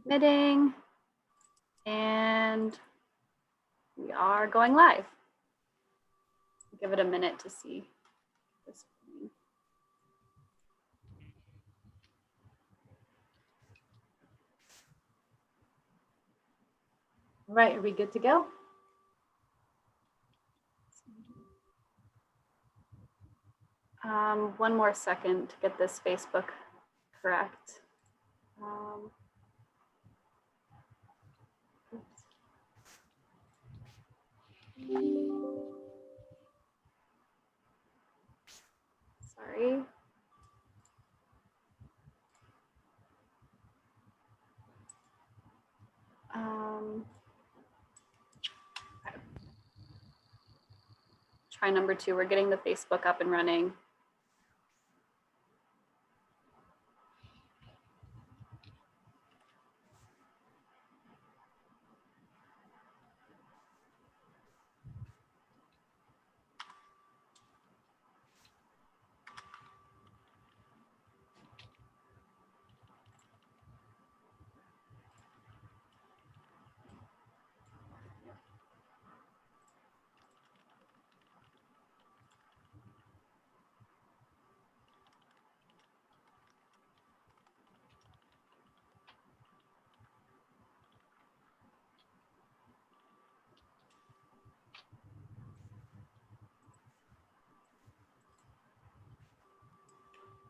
Admitting, and we are going live. Give it a minute to see this. All right, are we good to go? One more second to get this Facebook correct. Sorry. Try number 2, we're getting the Facebook up and running.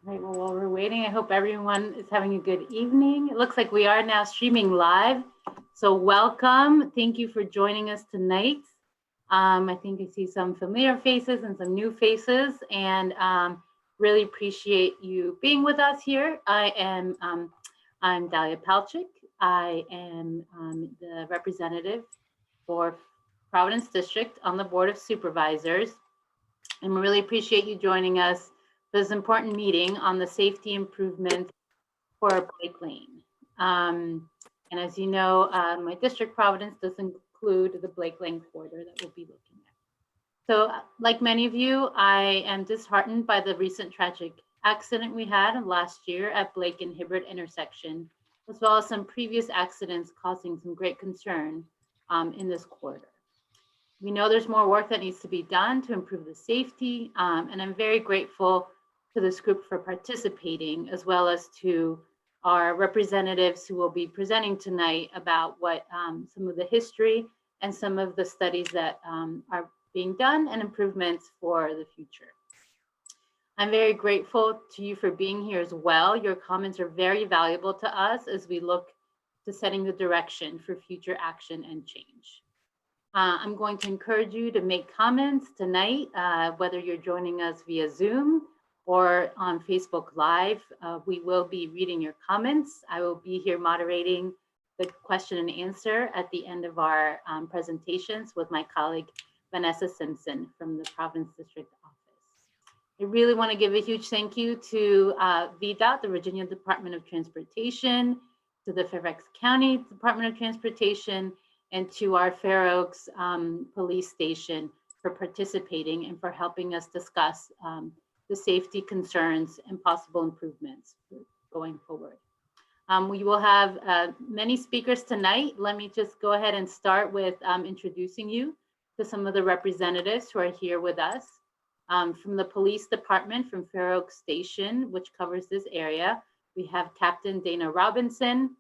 Right, well, while we're waiting, I hope everyone is having a good evening. It looks like we are now streaming live. So welcome. Thank you for joining us tonight. I think I see some familiar faces and some new faces, and really appreciate you being with us here. I'm Dalia Palchik. I am the representative for Providence District on the Board of Supervisors. And we really appreciate you joining us for this important meeting on the safety improvements for Blake Lane. And as you know, my district, Providence, does include the Blake Lane corridor that we'll be looking at. So like many of you, I am disheartened by the recent tragic accident we had last year at Blake and Hibbard intersection, as well as some previous accidents causing some great concern in this corridor. We know there's more work that needs to be done to improve the safety, and I'm very grateful to this group for participating, as well as to our representatives who will be presenting tonight about what some of the history and some of the studies that are being done and improvements for the future. I'm very grateful to you for being here as well. Your comments are very valuable to us as we look to setting the direction for future action and change. I'm going to encourage you to make comments tonight, whether you're joining us via Zoom or on Facebook Live. We will be reading your comments. I will be here moderating the question and answer at the end of our presentations with my colleague, Vanessa Simpson from the Providence District Office. I really want to give a huge thank you to VDOT, the Virginia Department of Transportation, to the Fairfax County Department of Transportation, and to our Fair Oaks Police Station for participating and for helping us discuss the safety concerns and possible improvements going forward. We will have many speakers tonight. Let me just go ahead and start with introducing you to some of the representatives who are here with us. From the police department from Fair Oaks Station, which covers this area, we have Captain Dana Robinson.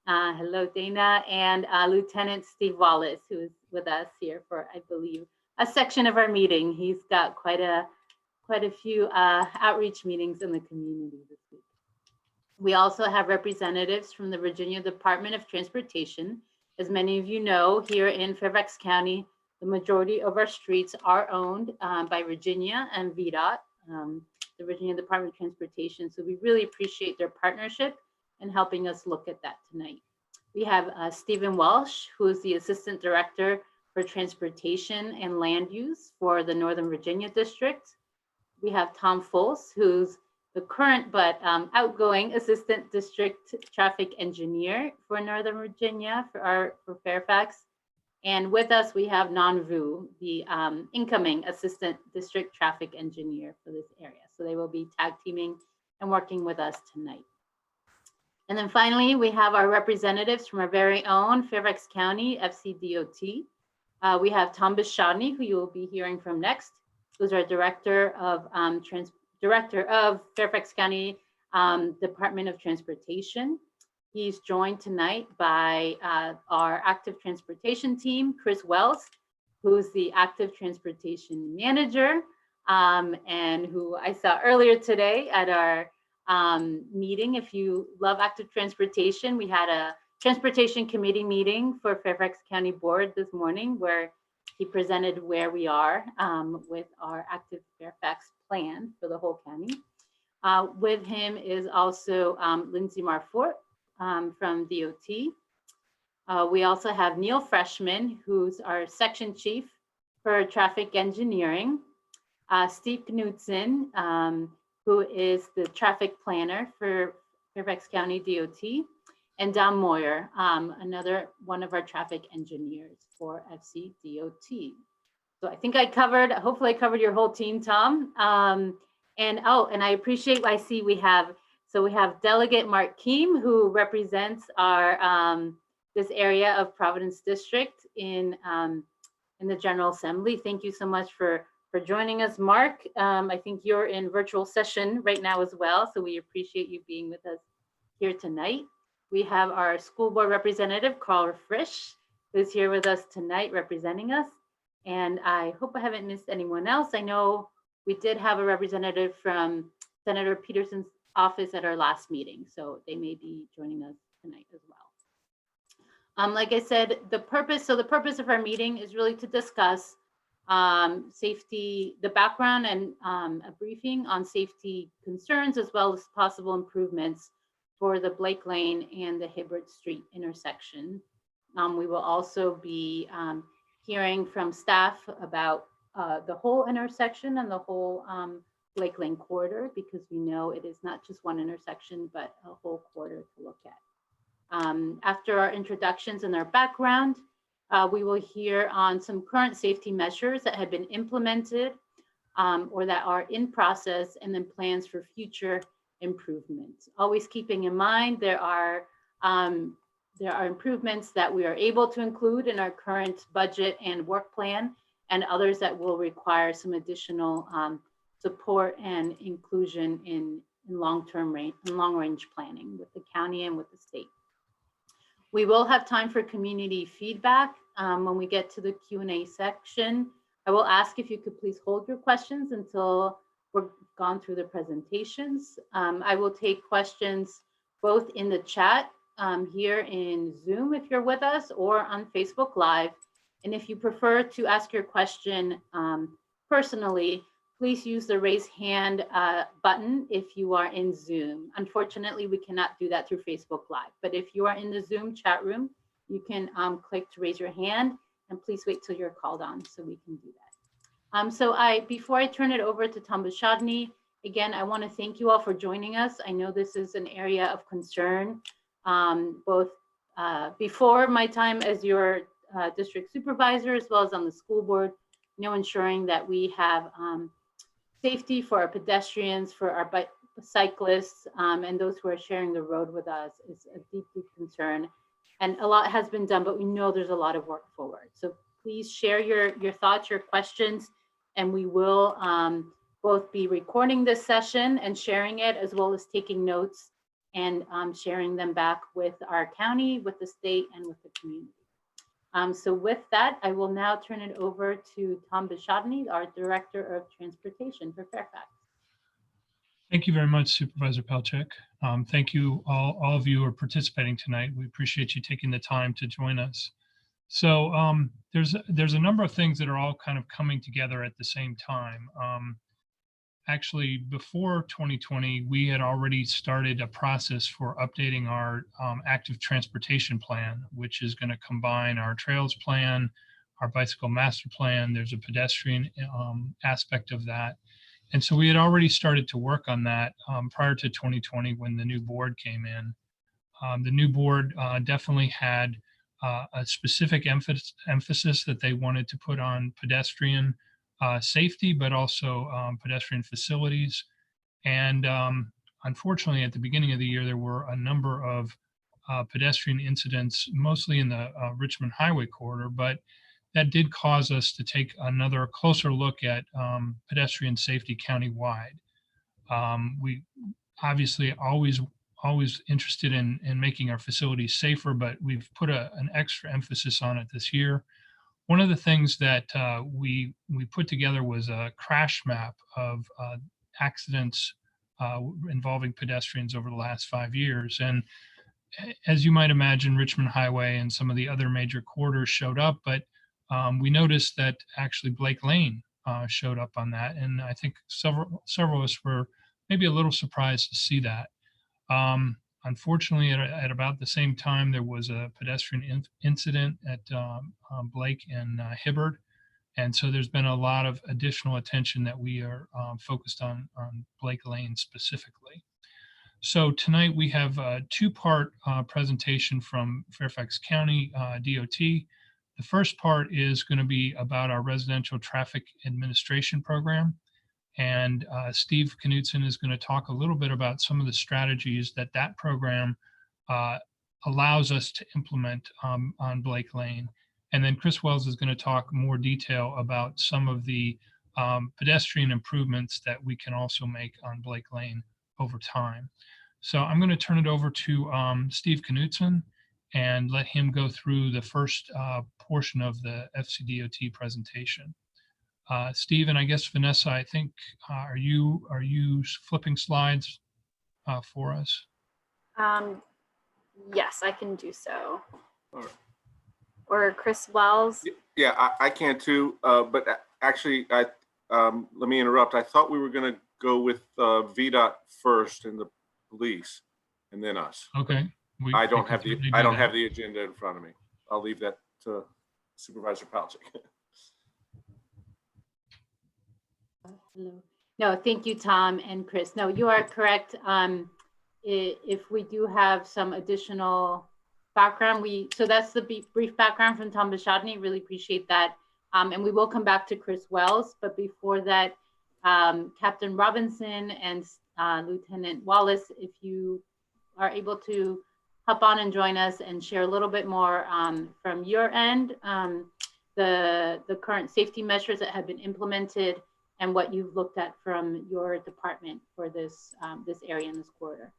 Hello, Dana, and Lieutenant Steve Wallace, who is with us here for, I believe, a section of our meeting. He's got quite a few outreach meetings in the community this week. We also have representatives from the Virginia Department of Transportation. As many of you know, here in Fairfax County, the majority of our streets are owned by Virginia and VDOT, the Virginia Department of Transportation. So we really appreciate their partnership and helping us look at that tonight. We have Stephen Welsh, who is the Assistant Director for Transportation and Land Use for the Northern Virginia District. We have Tom Fultz, who's the current but outgoing Assistant District Traffic Engineer for Northern Virginia for Fairfax. And with us, we have Nan Vu, the incoming Assistant District Traffic Engineer for this area. So they will be tag teaming and working with us tonight. And then finally, we have our representatives from our very own Fairfax County FCDOT. We have Tom Bishadny, who you will be hearing from next, who's our Director of Fairfax County Department of Transportation. He's joined tonight by our active transportation team, Chris Wells, who's the active transportation manager, and who I saw earlier today at our meeting. If you love active transportation, we had a transportation committee meeting for Fairfax County Board this morning where he presented where we are with our active Fairfax plan for the whole county. With him is also Lindsay Marfort from DOT. We also have Neil Freshman, who's our section chief for traffic engineering. Steve Knudsen, who is the traffic planner for Fairfax County DOT, and Don Moyer, another one of our traffic engineers for FCDOT. So I think hopefully I covered your whole team, Tom. And I appreciate, I see we have Delegate Mark Keem, who represents our this area of Providence District in the General Assembly. Thank you so much for joining us, Mark. I think you're in virtual session right now as well, so we appreciate you being with us here tonight. We have our school board representative, Carl Frisch, who's here with us tonight representing us. And I hope I haven't missed anyone else. I know we did have a representative from Senator Peterson's office at our last meeting, so they may be joining us tonight as well. Like I said, the purpose of our meeting is really to discuss safety, the background and a briefing on safety concerns, as well as possible improvements for the Blake Lane and the Hibbard Street intersection. We will also be hearing from staff about the whole intersection and the whole Blake Lane corridor, because we know it is not just one intersection, but a whole corridor to look at. After our introductions and our background, we will hear on some current safety measures that have been implemented or that are in process, and then plans for future improvements. Always keeping in mind there are improvements that we are able to include in our current budget and work plan, and others that will require some additional support and inclusion in long-range planning with the county and with the state. We will have time for community feedback when we get to the Q&A section. I will ask if you could please hold your questions until we're gone through the presentations. I will take questions both in the chat here in Zoom if you're with us, or on Facebook Live. And if you prefer to ask your question personally, please use the raise hand button if you are in Zoom. Unfortunately, we cannot do that through Facebook Live, but if you are in the Zoom chat room, you can click to raise your hand, and please wait till you're called on so we can do that. Before I turn it over to Tom Bishadny, again, I want to thank you all for joining us. I know this is an area of concern, both before my time as your district supervisor, as well as on the school board, ensuring that we have safety for our pedestrians, for our cyclists, and those who are sharing the road with us is a deep concern. And a lot has been done, but we know there's a lot of work forward. So please share your thoughts, your questions, and we will both be recording this session and sharing it, as well as taking notes and sharing them back with our county, with the state, and with the community. So with that, I will now turn it over to Tom Bishadny, our Director of Transportation for Fairfax. Thank you very much, Supervisor Palchik. Thank you, all of you who are participating tonight. We appreciate you taking the time to join us. So there's a number of things that are all kind of coming together at the same time. Actually, before 2020, we had already started a process for updating our active transportation plan, which is going to combine our trails plan, our bicycle master plan. There's a pedestrian aspect of that. And so we had already started to work on that prior to 2020 when the new board came in. The new board definitely had a specific emphasis that they wanted to put on pedestrian safety, but also pedestrian facilities. And unfortunately, at the beginning of the year, there were a number of pedestrian incidents, mostly in the Richmond Highway corridor, but that did cause us to take another closer look at pedestrian safety countywide. We obviously always interested in making our facilities safer, but we've put an extra emphasis on it this year. One of the things that we put together was a crash map of accidents involving pedestrians over the last 5 years. And as you might imagine, Richmond Highway and some of the other major corridors showed up, but we noticed that actually Blake Lane showed up on that. And I think several of us were maybe a little surprised to see that. Unfortunately, at about the same time, there was a pedestrian incident at Blake and Hibbard. And so there's been a lot of additional attention that we are focused on Blake Lane specifically. So tonight we have a two-part presentation from Fairfax County DOT. The first part is going to be about our residential traffic administration program. And Steve Knutson is going to talk a little bit about some of the strategies that program allows us to implement on Blake Lane. And then Chris Wells is going to talk more detail about some of the pedestrian improvements that we can also make on Blake Lane over time. So I'm going to turn it over to Steve Knutson and let him go through the first portion of the FCDOT presentation. Steve, and I guess Vanessa, I think, are you flipping slides for us? Yes, I can do so. All right. Or Chris Wells. Yeah, I can too. But actually, let me interrupt. I thought we were going to go with VDOT first and the police, and then us. Okay. I don't have the agenda in front of me. I'll leave that to Supervisor Palchik. No, thank you, Tom and Chris. No, you are correct. If we do have some additional background, so that's the brief background from Tom Bishadny. Really appreciate that. And we will come back to Chris Wells, but before that, Captain Robinson and Lieutenant Wallace, if you are able to hop on and join us and share a little bit more from your end, the current safety measures that have been implemented and what you've looked at from your department for this area in this corridor.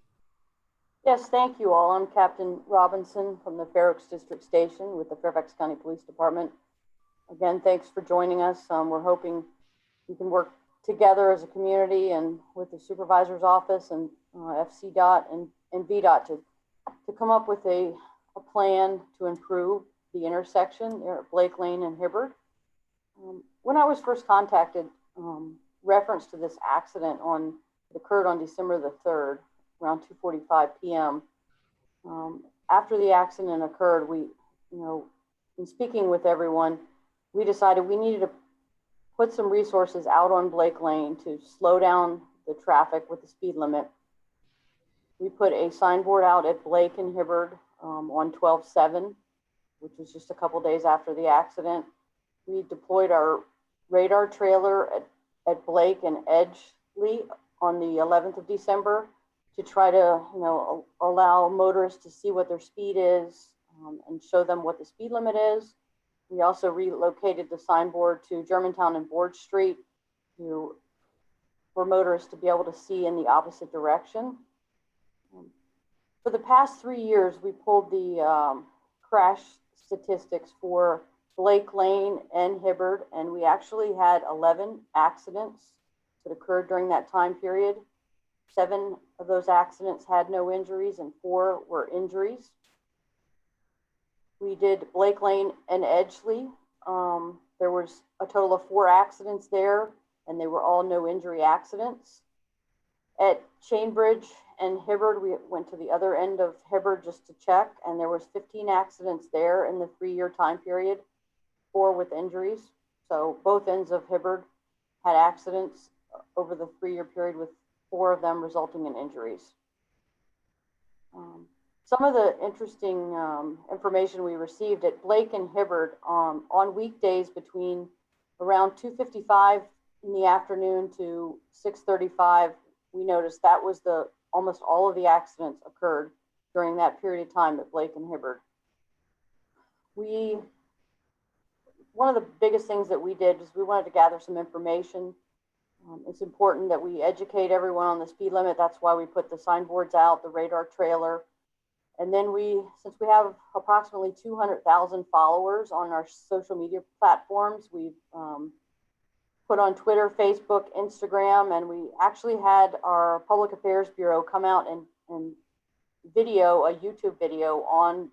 Yes, thank you all. I'm Captain Robinson from the Fairfax District Station with the Fairfax County Police Department. Again, thanks for joining us. We're hoping we can work together as a community and with the Supervisor's Office and FCDOT and VDOT to come up with a plan to improve the intersection there at Blake Lane and Hibbard. When I was first contacted, reference to this accident it occurred on December the 3rd, around 2:45 p.m. After the accident occurred, we, in speaking with everyone, we decided we needed to put some resources out on Blake Lane to slow down the traffic with the speed limit. We put a signboard out at Blake and Hibbard on 12/7, which was just a couple days after the accident. We deployed our radar trailer at Blake and Edgelea on the 11th of December to try to, allow motorists to see what their speed is and show them what the speed limit is. We also relocated the signboard to Germantown and Borge Street for motorists to be able to see in the opposite direction. For the past 3 years, we pulled the crash statistics for Blake Lane and Hibbard, and we actually had 11 accidents that occurred during that time period. 7 of those accidents had no injuries and 4 were injuries. We did Blake Lane and Edgelea. There was a total of 4 accidents there, and they were all no injury accidents. At Chainbridge and Hibbard, we went to the other end of Hibbard just to check, and there was 15 accidents there in the 3-year time period, 4 with injuries. So both ends of Hibbard had accidents over the 3-year period, with 4 of them resulting in injuries. Some of the interesting information we received at Blake and Hibbard on weekdays between around 2:55 in the afternoon to 6:35, we noticed that was the almost all of the accidents occurred during that period of time at Blake and Hibbard. One of the biggest things that we did is we wanted to gather some information. It's important that we educate everyone on the speed limit. That's why we put the signboards out, the radar trailer. And then since we have approximately 200,000 followers on our social media platforms, we've put on Twitter, Facebook, Instagram, and we actually had our Public Affairs Bureau come out and video a YouTube video on,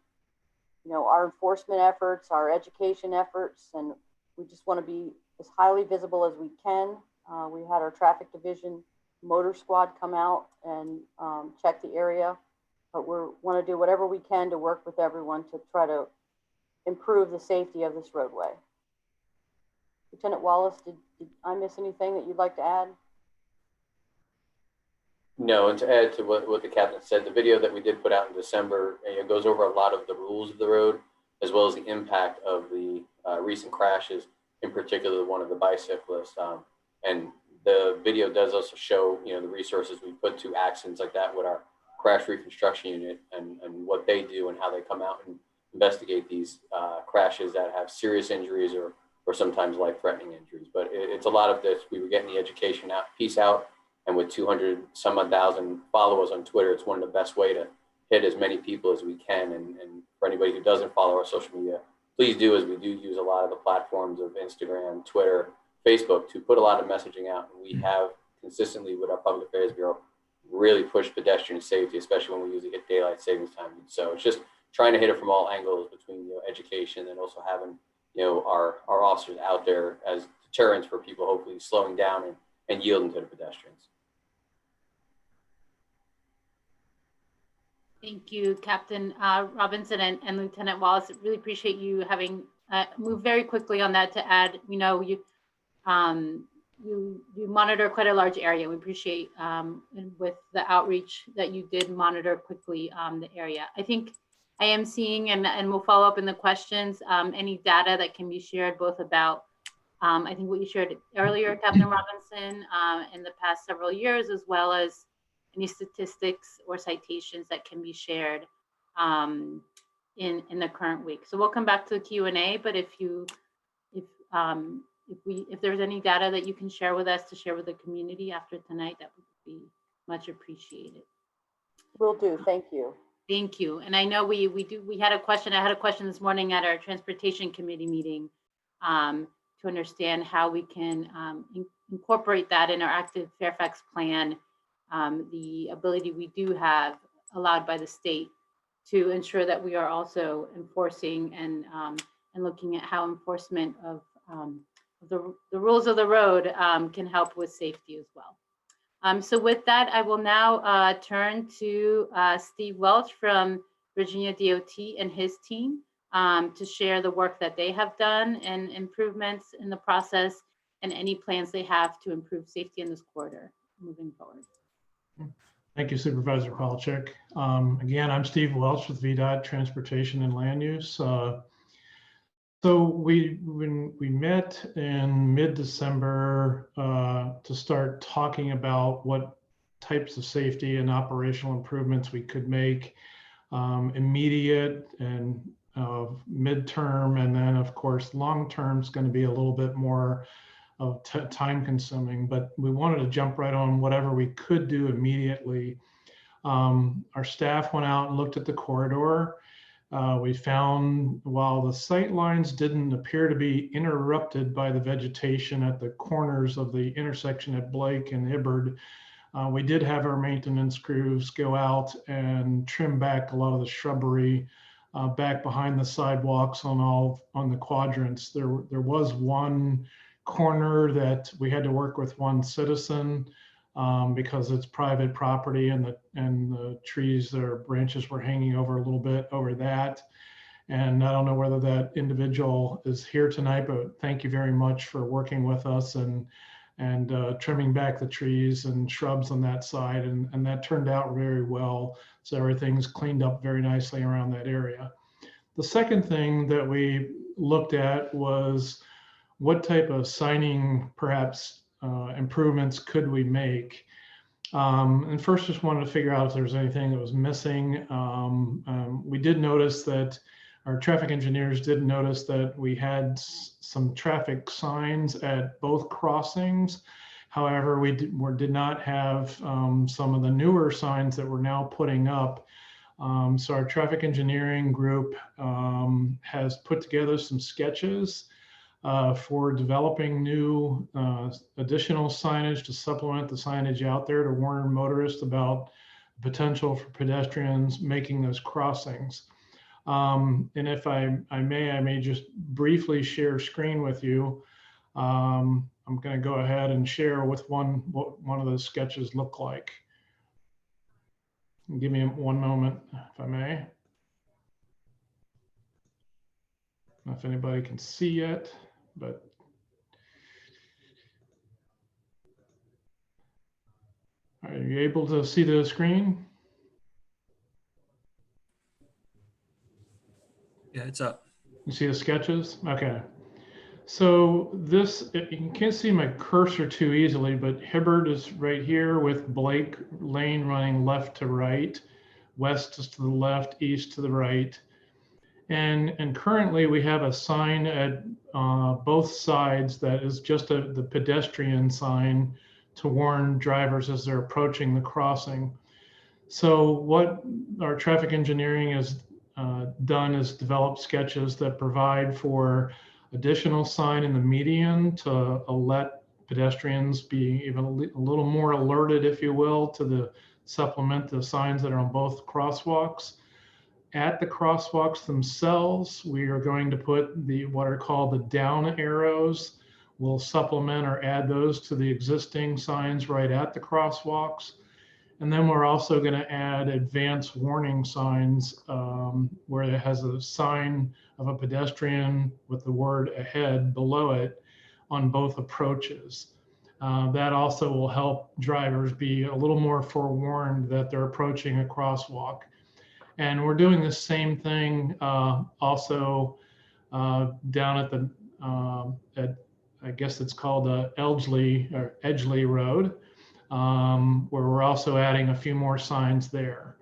our enforcement efforts, our education efforts, and we just want to be as highly visible as we can. We had our traffic division motor squad come out and check the area, but we want to do whatever we can to work with everyone to try to improve the safety of this roadway. Lieutenant Wallace, did I miss anything that you'd like to add? No, and to add to what the captain said, the video that we did put out in December goes over a lot of the rules of the road, as well as the impact of the recent crashes, in particular the one of the bicyclists. And the video does also show, the resources we put to accidents like that with our crash reconstruction unit and what they do and how they come out and investigate these crashes that have serious injuries or sometimes life-threatening injuries. But it's a lot of this. We were getting the education piece out, and with 200 some odd thousand followers on Twitter, it's one of the best way to hit as many people as we can. And for anybody who doesn't follow our social media, please do, as we do use a lot of the platforms of Instagram, Twitter, Facebook to put a lot of messaging out. And we have consistently with our Public Affairs Bureau really pushed pedestrian safety, especially when we usually hit daylight savings time. So it's just trying to hit it from all angles between education and also having our officers out there as deterrents for people hopefully slowing down and yielding to the pedestrians. Thank you, Captain Robinson and Lieutenant Wallace. I really appreciate you having moved very quickly on that to add, you monitor quite a large area. We appreciate with the outreach that you did monitor quickly the area. I think I am seeing, and we'll follow up in the questions, any data that can be shared both about, I think what you shared earlier, Captain Robinson, in the past several years, as well as any statistics or citations that can be shared in the current week. So we'll come back to the Q&A, but if there's any data that you can share with us to share with the community after tonight, that would be much appreciated. Will do. Thank you. Thank you. And I know we had a question. I had a question this morning at our transportation committee meeting to understand how we can incorporate that in our active Fairfax plan, the ability we do have allowed by the state to ensure that we are also enforcing and looking at how enforcement of the rules of the road can help with safety as well. So with that, I will now turn to Steve Welch from Virginia DOT and his team to share the work that they have done and improvements in the process and any plans they have to improve safety in this corridor moving forward. Thank you, Supervisor Palchik. Again, I'm Steve Welch with VDOT Transportation and Land Use. So when we met in mid-December to start talking about what types of safety and operational improvements we could make, immediate and midterm, and then of course long-term is going to be a little bit more of time consuming, but we wanted to jump right on whatever we could do immediately. Our staff went out and looked at the corridor. We found while the sight lines didn't appear to be interrupted by the vegetation at the corners of the intersection at Blake and Hibbard, we did have our maintenance crews go out and trim back a lot of the shrubbery back behind the sidewalks on the quadrants. There was one corner that we had to work with one citizen because it's private property and the trees or branches were hanging over a little bit over that. And I don't know whether that individual is here tonight, but thank you very much for working with us and trimming back the trees and shrubs on that side. And that turned out very well. So everything's cleaned up very nicely around that area. The second thing that we looked at was what type of signing perhaps improvements could we make? And first, just wanted to figure out if there was anything that was missing. We did notice that our traffic engineers did notice that we had some traffic signs at both crossings. However, we did not have some of the newer signs that we're now putting up. So our traffic engineering group has put together some sketches for developing new additional signage to supplement the signage out there to warn motorists about the potential for pedestrians making those crossings. And if I may just briefly share screen with you. I'm going to go ahead and share with what one of those sketches look like. Give me one moment, if I may. I don't know if anybody can see yet, but are you able to see the screen? Yeah, it's up. You see the sketches? Okay. So this, you can't see my cursor too easily, but Hibbard is right here with Blake Lane running left to right, west is to the left, east to the right. And currently we have a sign at both sides that is just the pedestrian sign to warn drivers as they're approaching the crossing. So what our traffic engineering has done is develop sketches that provide for additional sign in the median to let pedestrians be even a little more alerted, if you will, to supplement the signs that are on both crosswalks. At the crosswalks themselves, we are going to put what are called the down arrows. We'll supplement or add those to the existing signs right at the crosswalks. And then we're also going to add advanced warning signs where it has a sign of a pedestrian with the word ahead below it on both approaches. That also will help drivers be a little more forewarned that they're approaching a crosswalk. And we're doing the same thing also down at the, I guess it's called Edgelea Road, where we're also adding a few more signs there.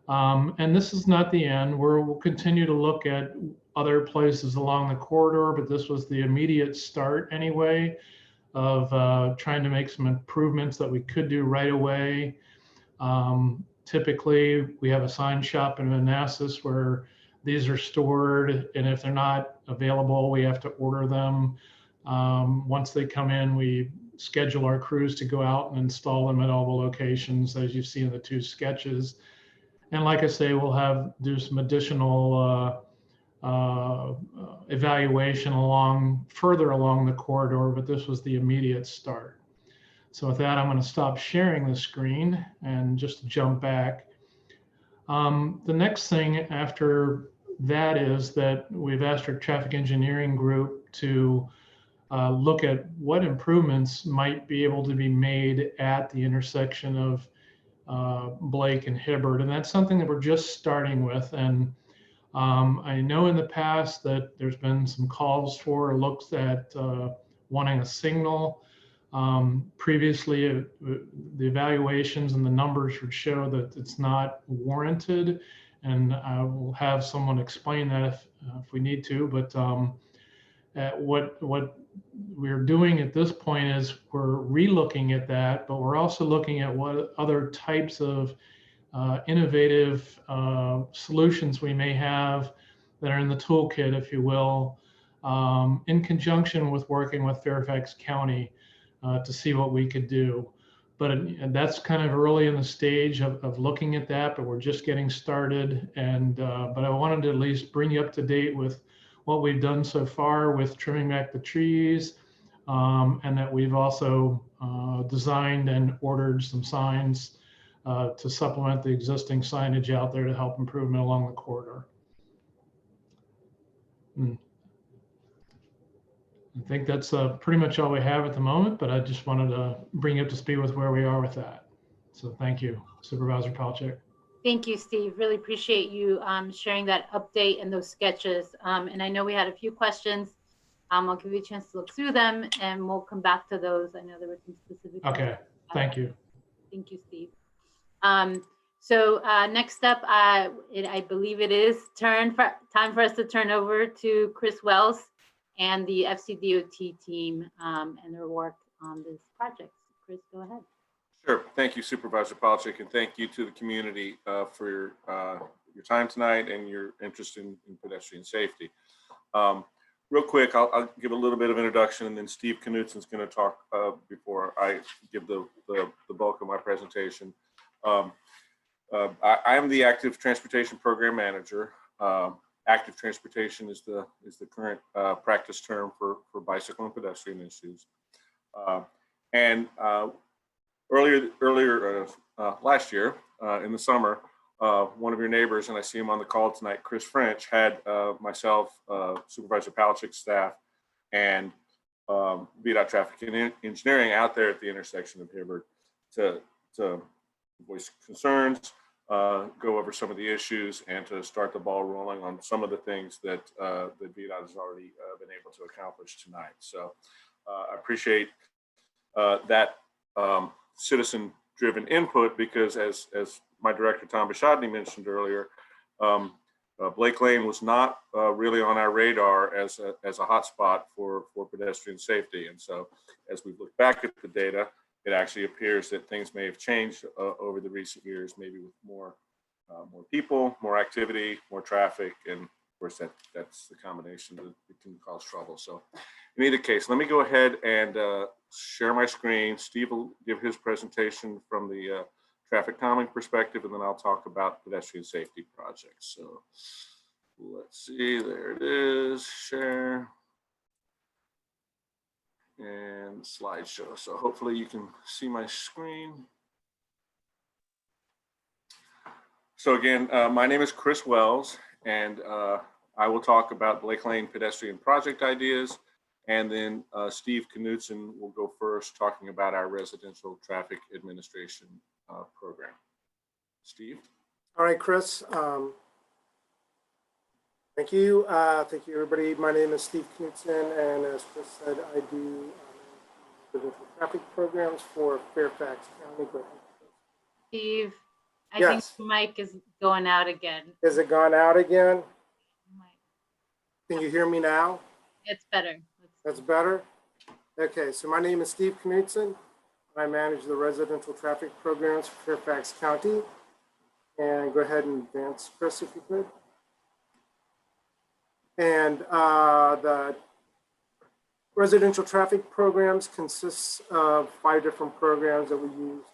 And this is not the end. We'll continue to look at other places along the corridor, but this was the immediate start anyway of trying to make some improvements that we could do right away. Typically, we have a sign shop in Manassas where these are stored, and if they're not available, we have to order them. Once they come in, we schedule our crews to go out and install them at all the locations, as you see in the two sketches. And like I say, we'll do some additional evaluation further along the corridor, but this was the immediate start. So with that, I'm going to stop sharing the screen and just jump back. The next thing after that is that we've asked our traffic engineering group to look at what improvements might be able to be made at the intersection of Blake and Hibbard. And that's something that we're just starting with. And I know in the past that there's been some calls for looks at wanting a signal. Previously, the evaluations and the numbers would show that it's not warranted. And I will have someone explain that if we need to. But what we're doing at this point is we're re-looking at that, but we're also looking at what other types of innovative solutions we may have that are in the toolkit, if you will, in conjunction with working with Fairfax County to see what we could do. But that's kind of early in the stage of looking at that, but we're just getting started. And but I wanted to at least bring you up to date with what we've done so far with trimming back the trees, and that we've also designed and ordered some signs to supplement the existing signage out there to help improvement along the corridor. I think that's pretty much all we have at the moment, but I just wanted to bring you up to speed with where we are with that. So thank you, Supervisor Palchik. Thank you, Steve. Really appreciate you sharing that update and those sketches. And I know we had a few questions. I'll give you a chance to look through them and we'll come back to those. I know there were some specific. Okay, thank you. Thank you, Steve. So next up, I believe it is time for us to turn over to Chris Wells and the FCDOT team and their work on this project. Chris, go ahead. Sure. Thank you, Supervisor Palchik, and thank you to the community for your time tonight and your interest in pedestrian safety. Real quick, I'll give a little bit of introduction, and then Steve Knutsen's going to talk before I give the bulk of my presentation. I am the Active Transportation Program Manager. Active transportation is the current practice term for bicycle and pedestrian issues. Earlier last year in the summer, one of your neighbors, and I see him on the call tonight, Chris French, had myself, Supervisor Palchik's staff, and VDOT Traffic and Engineering out there at the intersection of Hibbard to voice concerns, go over some of the issues, and to start the ball rolling on some of the things that VDOT has already been able to accomplish tonight. So I appreciate that citizen-driven input, because as my director, Tom Bashadny, mentioned earlier, Blake Lane was not really on our radar as a hotspot for pedestrian safety. And so as we look back at the data, it actually appears that things may have changed over the recent years, maybe with more people, more activity, more traffic, and of course that's the combination that can cause trouble. So in either case, let me go ahead and share my screen. Steve will give his presentation from the traffic calming perspective, and then I'll talk about pedestrian safety projects. So let's see, there it is, share, and slideshow. So hopefully you can see my screen. So again, my name is Chris Wells, and I will talk about Blake Lane pedestrian project ideas, and then Steve Knutsen will go first, talking about our residential traffic administration program. Steve? All right, Chris. Thank you. Thank you, everybody. My name is Steve Knutsen, and as Chris said, I do residential traffic programs for Fairfax County. Go ahead. Steve, I Yes. think the mic is going out again. Is it gone out again? Can you hear me now? It's better. That's better? Okay, so my name is Steve Knutsen. I manage the residential traffic programs for Fairfax County. And go ahead and advance, Chris, if you could. And the residential traffic programs consists of 5 different programs that we use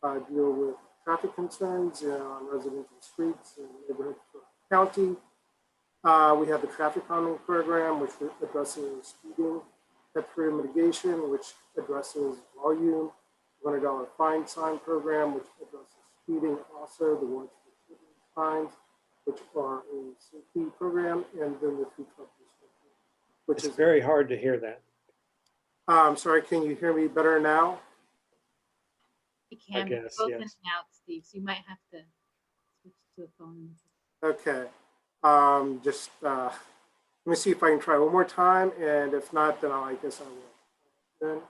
to deal with traffic concerns on residential streets and neighborhoods throughout the county. We have the traffic calming program, which addresses speeding, pet-free mitigation, which addresses volume, $100 fine sign program, which addresses speeding, also the warrants for fines, which are a safety program, and then the food truck restriction, which is very hard to hear that. I'm sorry, can you hear me better now? You can guess, both yes. in and out, Steve, so you might have to switch to a phone. Okay, let me see if I can try one more time, and if not, then I guess I will.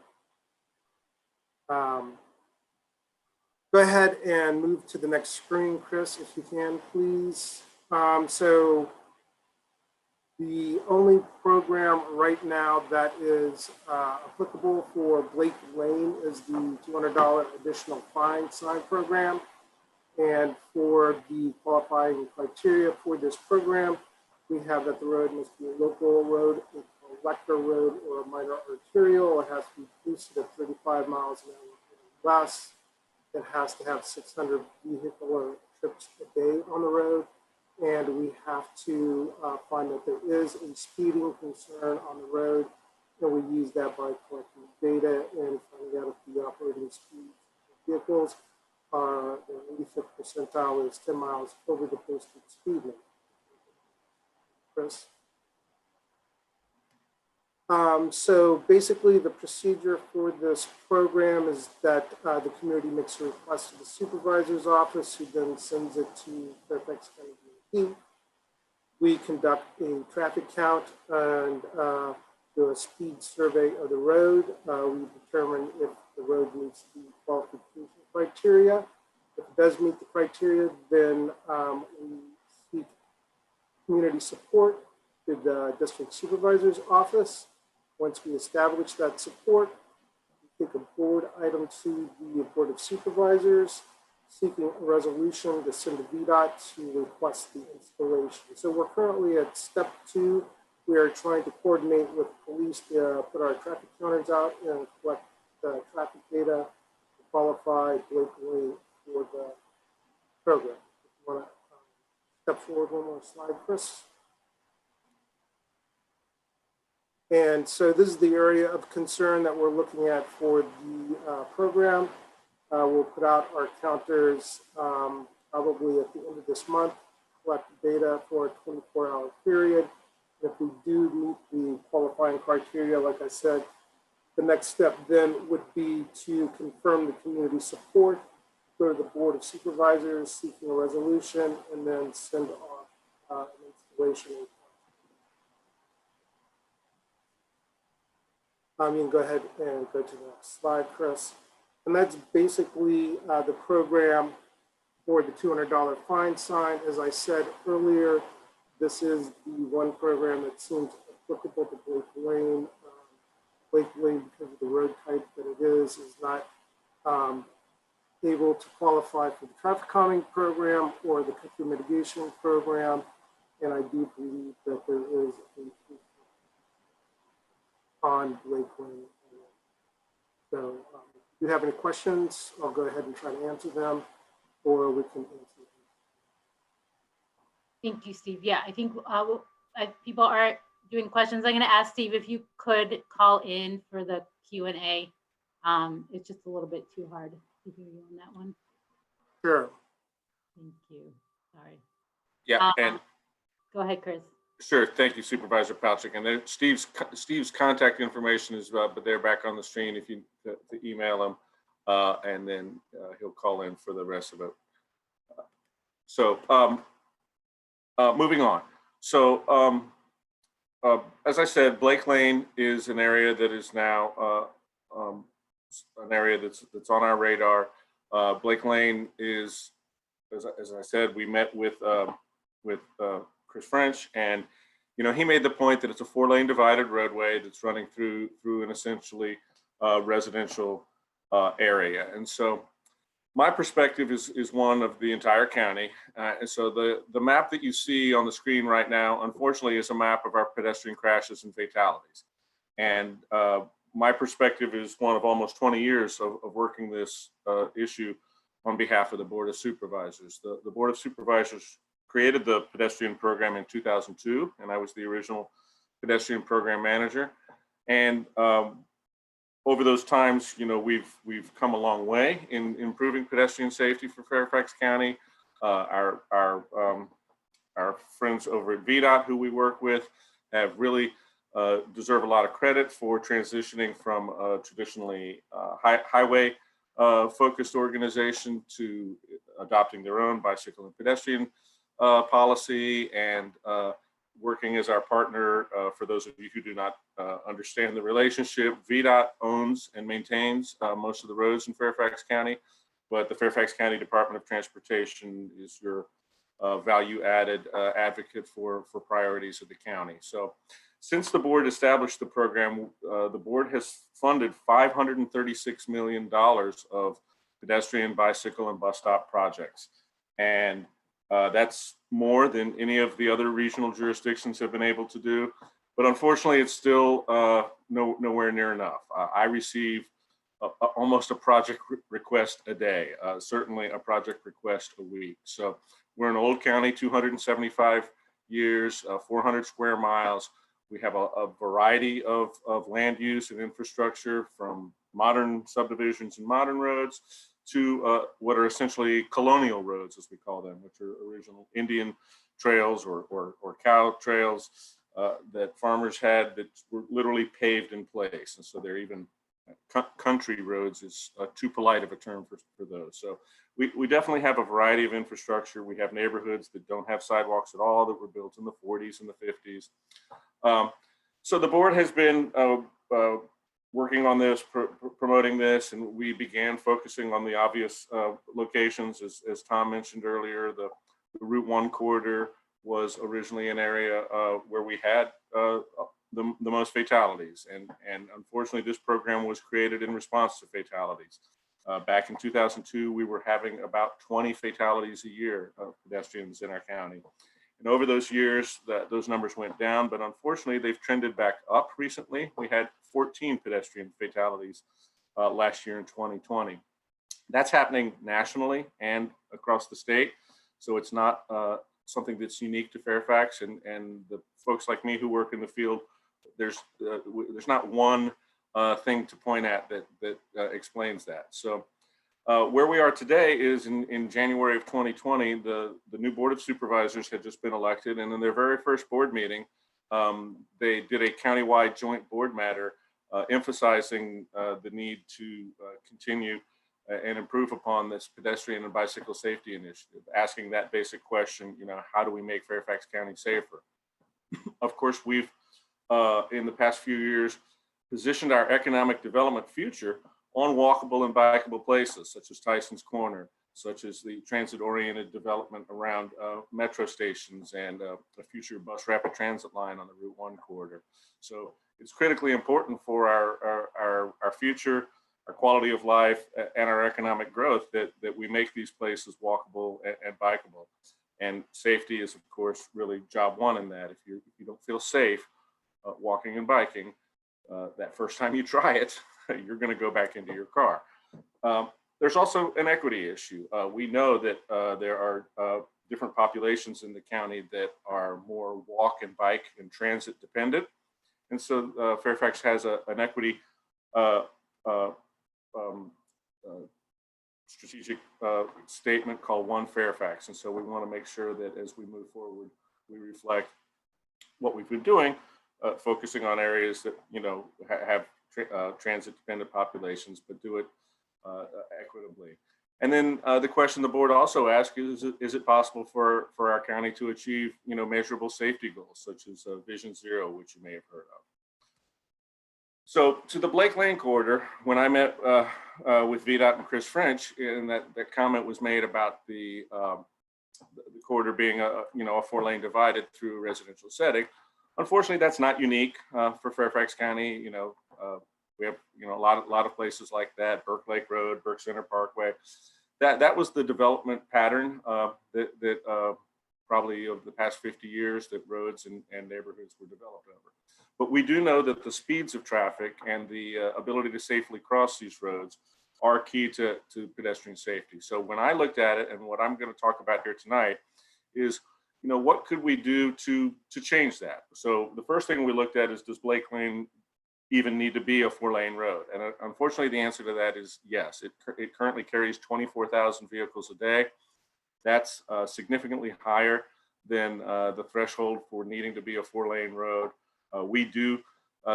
Then, go ahead and move to the next screen, Chris, if you can, please. So the only program right now that is applicable for Blake Lane is the $200 additional fine sign program. And for the qualifying criteria for this program, we have that the road must be a local road, a collector road, or a minor arterial. It has to be boosted at 35 miles an hour or less. It has to have 600 vehicular trips a day on the road. And we have to find that there is a speeding concern on the road. And we use that by collecting data and finding out if the operating speed of vehicles are the 85th percentile is 10 miles over the posted speed limit. Chris? So basically the procedure for this program is that the community makes a request to the supervisor's office, who then sends it to Fairfax County DOT. We conduct a traffic count and do a speed survey of the road. We determine if the road meets the qualification criteria. If it does meet the criteria, then we seek community support to the district supervisor's office. Once we establish that support, we take a board item to the Board of Supervisors, seeking a resolution to send to VDOT to request the installation. So we're currently at step 2. We are trying to coordinate with police to put our traffic counters out and collect the traffic data to qualify Blake Lane for the program. If you want to step forward one more slide, Chris. And so this is the area of concern that we're looking at for the program. We'll put out our counters probably at the end of this month, collect data for a 24-hour period. If we do meet the qualifying criteria, like I said, the next step then would be to confirm the community support, go to the Board of Supervisors seeking a resolution, and then send off an installation. You can go ahead and go to the next slide, Chris. And that's basically the program for the $200 fine sign. As I said earlier, this is the one program that seems applicable to Blake Lane. Blake Lane, because of the road type that it is not able to qualify for the traffic calming program or the country mitigation program. And I do believe that there is a on Blake Lane. So if you have any questions, I'll go ahead and try to answer them, or we can answer them. Thank you, Steve. Yeah, I think people are doing questions. I'm going to ask Steve if you could call in for the Q&A. It's just a little bit too hard to hear you on that one. Sure. Thank you. Sorry. Yeah, and go ahead, Chris. sure. Thank you, Supervisor Palchik. And then Steve's contact information is, but they're back on the screen if you to email him, and then he'll call in for the rest of it. So moving on. So as I said, Blake Lane is an area that is now an area that's on our radar. Blake Lane is, as I said, we met with Chris French, and he made the point that it's a 4-lane divided roadway that's running through an essentially residential area. And so my perspective is one of the entire county. And so the map that you see on the screen right now, unfortunately, is a map of our pedestrian crashes and fatalities. And my perspective is one of almost 20 years of working this issue on behalf of the Board of Supervisors. The Board of Supervisors created the pedestrian program in 2002, and I was the original pedestrian program manager. And over those times, we've come a long way in improving pedestrian safety for Fairfax County. Our friends over at VDOT, who we work with, have really deserve a lot of credit for transitioning from a traditionally highway focused organization to adopting their own bicycle and pedestrian policy, and working as our partner. For those of you who do not understand the relationship, VDOT owns and maintains most of the roads in Fairfax County, but the Fairfax County Department of Transportation is your value-added advocate for priorities of the county. So since the board established the program, the board has funded $536 million of pedestrian, bicycle, and bus stop projects. And that's more than any of the other regional jurisdictions have been able to do. But unfortunately, it's still nowhere near enough. I receive almost a project request a day, certainly a project request a week. So we're an old county, 275 years, 400 square miles. We have a variety of land use and infrastructure, from modern subdivisions and modern roads to what are essentially colonial roads, as we call them, which are original Indian trails or cow trails that farmers had that were literally paved in place. And so they're even country roads is too polite of a term for those. So we definitely have a variety of infrastructure. We have neighborhoods that don't have sidewalks at all, that were built in the 40s and the 50s. So the board has been working on this, promoting this, and we began focusing on the obvious locations. As Tom mentioned earlier, the Route 1 corridor was originally an area where we had the most fatalities. And unfortunately, this program was created in response to fatalities. Back in 2002, we were having about 20 fatalities a year of pedestrians in our county. And over those years, those numbers went down, but unfortunately, they've trended back up recently. We had 14 pedestrian fatalities last year in 2020. That's happening nationally and across the state. So it's not something that's unique to Fairfax, and the folks like me who work in the field, there's not one thing to point at that explains that. So where we are today is in January of 2020, the new Board of Supervisors had just been elected, and in their very first board meeting, they did a countywide joint board matter emphasizing the need to continue and improve upon this pedestrian and bicycle safety initiative, asking that basic question, how do we make Fairfax County safer? Of course, we've, in the past few years, positioned our economic development future on walkable and bikeable places, such as Tyson's Corner, such as the transit-oriented development around metro stations and a future bus rapid transit line on the Route 1 corridor. So it's critically important for our future, our quality of life, and our economic growth that we make these places walkable and bikeable. And safety is, of course, really job one in that. If you don't feel safe walking and biking, that first time you try it, you're going to go back into your car. There's also an equity issue. We know that there are different populations in the county that are more walk and bike and transit dependent. And so Fairfax has an equity strategic statement called One Fairfax. And so we want to make sure that as we move forward, we reflect what we've been doing, focusing on areas that, have transit dependent populations, but do it equitably. And then the question the board also asked is it possible for our county to achieve, measurable safety goals, such as Vision Zero, which you may have heard of. So to the Blake Lane corridor, when I met with VDOT and Chris French, and that comment was made about the corridor being a 4-lane divided through a residential setting. Unfortunately, that's not unique for Fairfax County. We have a lot of places like that. Burke Lake Road, Burke Center Parkway. That was the development pattern that probably of the past 50 years that roads and neighborhoods were developed over. But we do know that the speeds of traffic and the ability to safely cross these roads are key to pedestrian safety. So when I looked at it, and what I'm going to talk about here tonight is, what could we do to change that? So the first thing we looked at is, does Blake Lane even need to be a 4-lane road? And unfortunately, the answer to that is yes. It currently carries 24,000 vehicles a day. That's significantly higher than the threshold for needing to be a 4-lane road. We do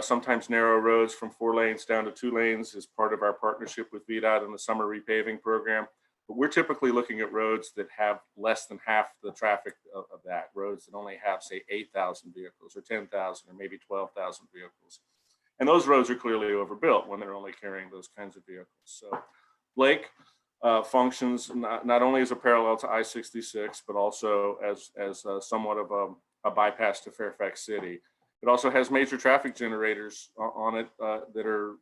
sometimes narrow roads from 4 lanes down to 2 lanes as part of our partnership with VDOT and the summer repaving program. But we're typically looking at roads that have less than half the traffic of that, roads that only have, say, 8,000 vehicles or 10,000 or maybe 12,000 vehicles. And those roads are clearly overbuilt when they're only carrying those kinds of vehicles. So Blake functions not only as a parallel to I-66, but also as somewhat of a bypass to Fairfax City. It also has major traffic generators on it that are,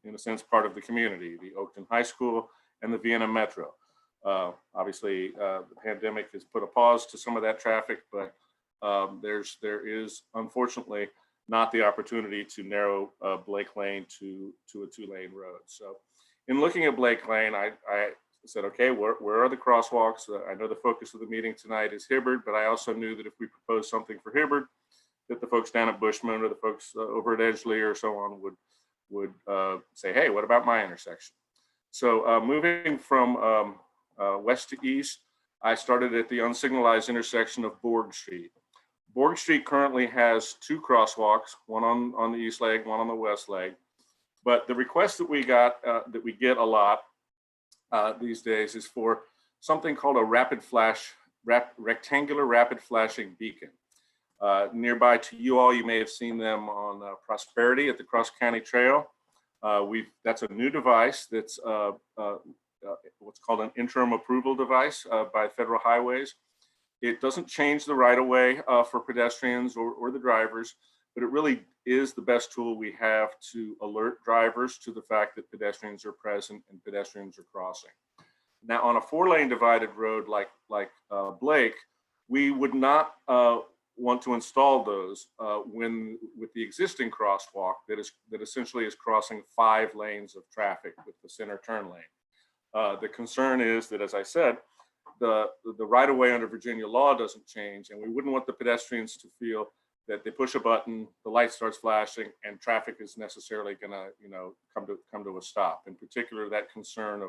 in a sense, part of the community, the Oakton High School and the Vienna Metro. Obviously, the pandemic has put a pause to some of that traffic, but there is, unfortunately, not the opportunity to narrow Blake Lane to a 2-lane road. So in looking at Blake Lane, I said, okay, where are the crosswalks? I know the focus of the meeting tonight is Hibbard, but I also knew that if we proposed something for Hibbard, that the folks down at Bushman or the folks over at Edgelea or so on would say, hey, what about my intersection? So moving from west to east, I started at the unsignalized intersection of Borge Street. Borge Street currently has 2 crosswalks, one on the east leg, one on the west leg. But the request that we got, that we get a lot these days, is for something called a rectangular rapid flashing beacon. Nearby to you all, you may have seen them on Prosperity at the Cross County Trail. That's a new device that's what's called an interim approval device by Federal Highways. It doesn't change the right-of-way for pedestrians or the drivers, but it really is the best tool we have to alert drivers to the fact that pedestrians are present and pedestrians are crossing. Now, on a 4-lane divided road like Blake, we would not want to install those with the existing crosswalk that essentially is crossing 5 lanes of traffic with the center turn lane. The concern is that, as I said, the right-of-way under Virginia law doesn't change, and we wouldn't want the pedestrians to feel that they push a button, the light starts flashing, and traffic is necessarily going to, come to a stop. In particular, that concern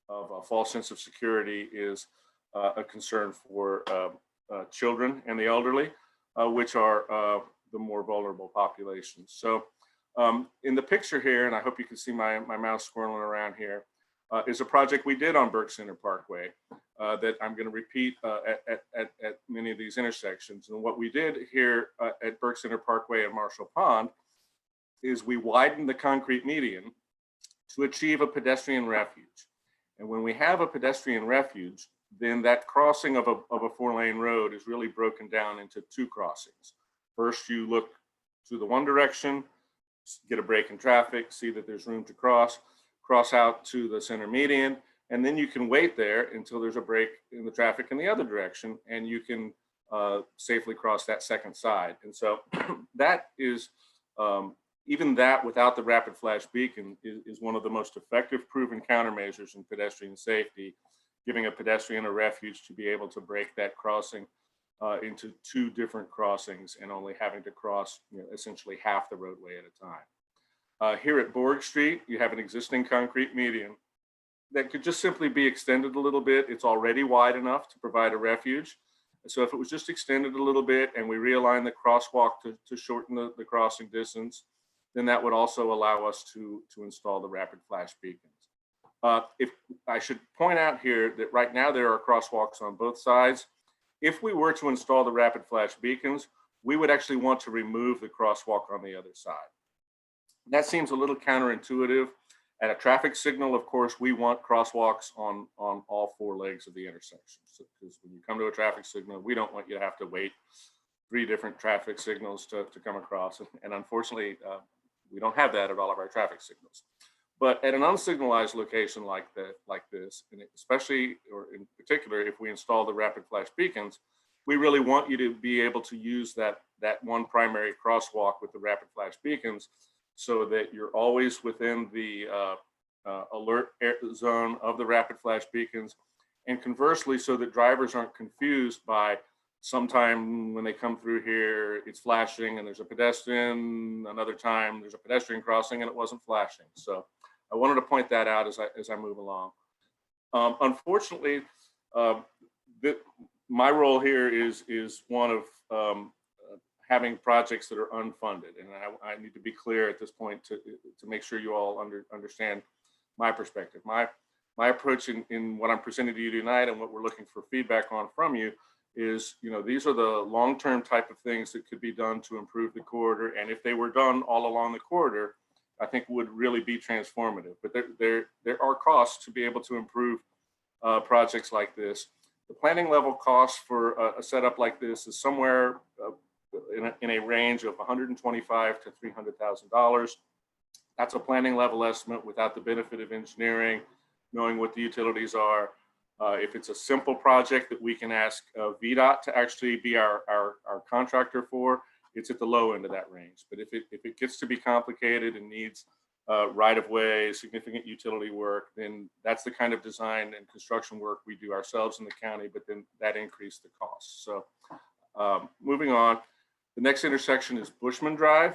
of a false sense of security is a concern for children and the elderly, which are the more vulnerable populations. So in the picture here, and I hope you can see my mouse swirling around here, is a project we did on Burke Center Parkway that I'm going to repeat at many of these intersections. And what we did here at Burke Center Parkway and Marshall Pond is we widened the concrete median to achieve a pedestrian refuge. And when we have a pedestrian refuge, then that crossing of a 4-lane road is really broken down into 2 crossings. First, you look to the one direction, get a break in traffic, see that there's room to cross out to the center median, and then you can wait there until there's a break in the traffic in the other direction, and you can safely cross that second side. And so that is, even that without the rapid flash beacon is one of the most effective proven countermeasures in pedestrian safety, giving a pedestrian a refuge to be able to break that crossing into 2 different crossings and only having to cross essentially half the roadway at a time. Here at Borge Street, you have an existing concrete median that could just simply be extended a little bit. It's already wide enough to provide a refuge. So if it was just extended a little bit and we realign the crosswalk to shorten the crossing distance, then that would also allow us to install the rapid flash beacons. If I should point out here that right now there are crosswalks on both sides. If we were to install the rapid flash beacons, we would actually want to remove the crosswalk on the other side. That seems a little counterintuitive. At a traffic signal, of course, we want crosswalks on all 4 legs of the intersection. Because when you come to a traffic signal, we don't want you to have to wait 3 different traffic signals to come across. And unfortunately, we don't have that at all of our traffic signals. But at an unsignalized location like this, and especially or in particular, if we install the rapid flash beacons, we really want you to be able to use that one primary crosswalk with the rapid flash beacons, so that you're always within the alert zone of the rapid flash beacons. And conversely, so that drivers aren't confused by sometime when they come through here, it's flashing and there's a pedestrian, another time there's a pedestrian crossing and it wasn't flashing. So I wanted to point that out as I move along. Unfortunately, my role here is one of having projects that are unfunded. And I need to be clear at this point to make sure you all understand my perspective. My approach in what I'm presenting to you tonight and what we're looking for feedback on from you is, these are the long-term type of things that could be done to improve the corridor. And if they were done all along the corridor, I think would really be transformative. But there are costs to be able to improve projects like this. The planning level cost for a setup like this is somewhere in a range of $125,000 to $300,000. That's a planning level estimate without the benefit of engineering, knowing what the utilities are. If it's a simple project that we can ask VDOT to actually be our contractor for, it's at the low end of that range. But if it gets to be complicated and needs right-of-way, significant utility work, then that's the kind of design and construction work we do ourselves in the county, but then that increased the cost. So moving on, the next intersection is Bushman Drive.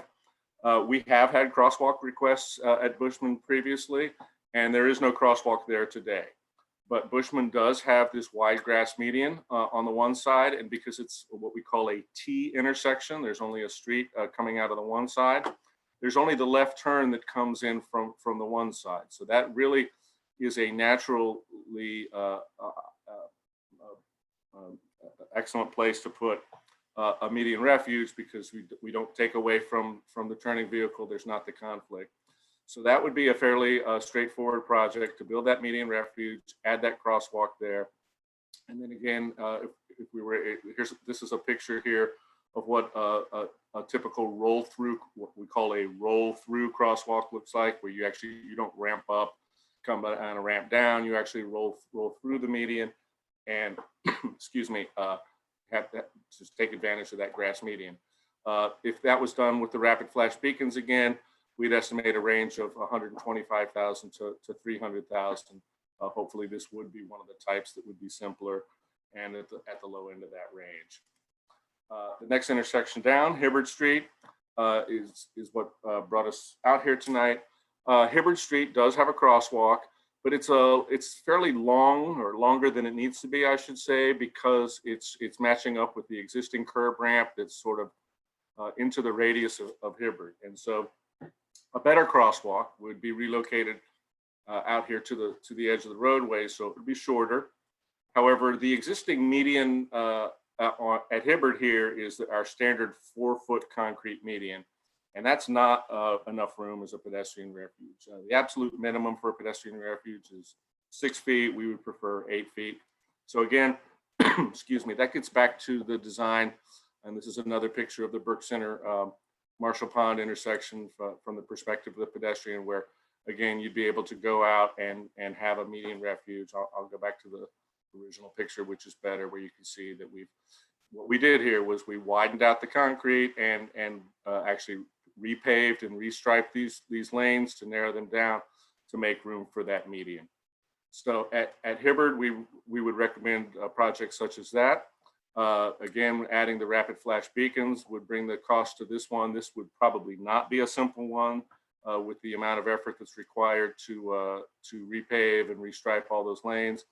We have had crosswalk requests at Bushman previously, and there is no crosswalk there today. But Bushman does have this wide grass median on the one side, and because it's what we call a T intersection, there's only a street coming out of the one side. There's only the left turn that comes in from the one side. So that really is a naturally excellent place to put a median refuge because we don't take away from the turning vehicle. There's not the conflict. So that would be a fairly straightforward project to build that median refuge, add that crosswalk there. And then again, if we were, this is a picture here of what a typical roll through, what we call a roll through crosswalk looks like, where you don't ramp up, come on a ramp down, you actually roll through the median and, excuse me, have that, just take advantage of that grass median. If that was done with the rapid flash beacons again, we'd estimate a range of 125,000 to 300,000. Hopefully this would be one of the types that would be simpler and at the low end of that range. The next intersection down, Hibbard Street, is what brought us out here tonight. Hibbard Street does have a crosswalk, but it's fairly long, or longer than it needs to be, I should say, because it's matching up with the existing curb ramp that's sort of into the radius of Hibbard. And so a better crosswalk would be relocated out here to the edge of the roadway, so it would be shorter. However, the existing median at Hibbard here is our standard 4-foot concrete median, and that's not enough room as a pedestrian refuge. The absolute minimum for a pedestrian refuge is 6 feet. We would prefer 8 feet. So again, excuse me, that gets back to the design, and this is another picture of the Burke Center Marshall Pond intersection from the perspective of the pedestrian, where again, you'd be able to go out and have a median refuge. I'll go back to the original picture, which is better, where you can see that what we did here was we widened out the concrete and actually repaved and restriped these lanes to narrow them down to make room for that median. So at Hibbard, we would recommend projects such as that. Again, adding the rapid flash beacons would bring the cost to this one. This would probably not be a simple one with the amount of effort that's required to repave and restripe all those lanes.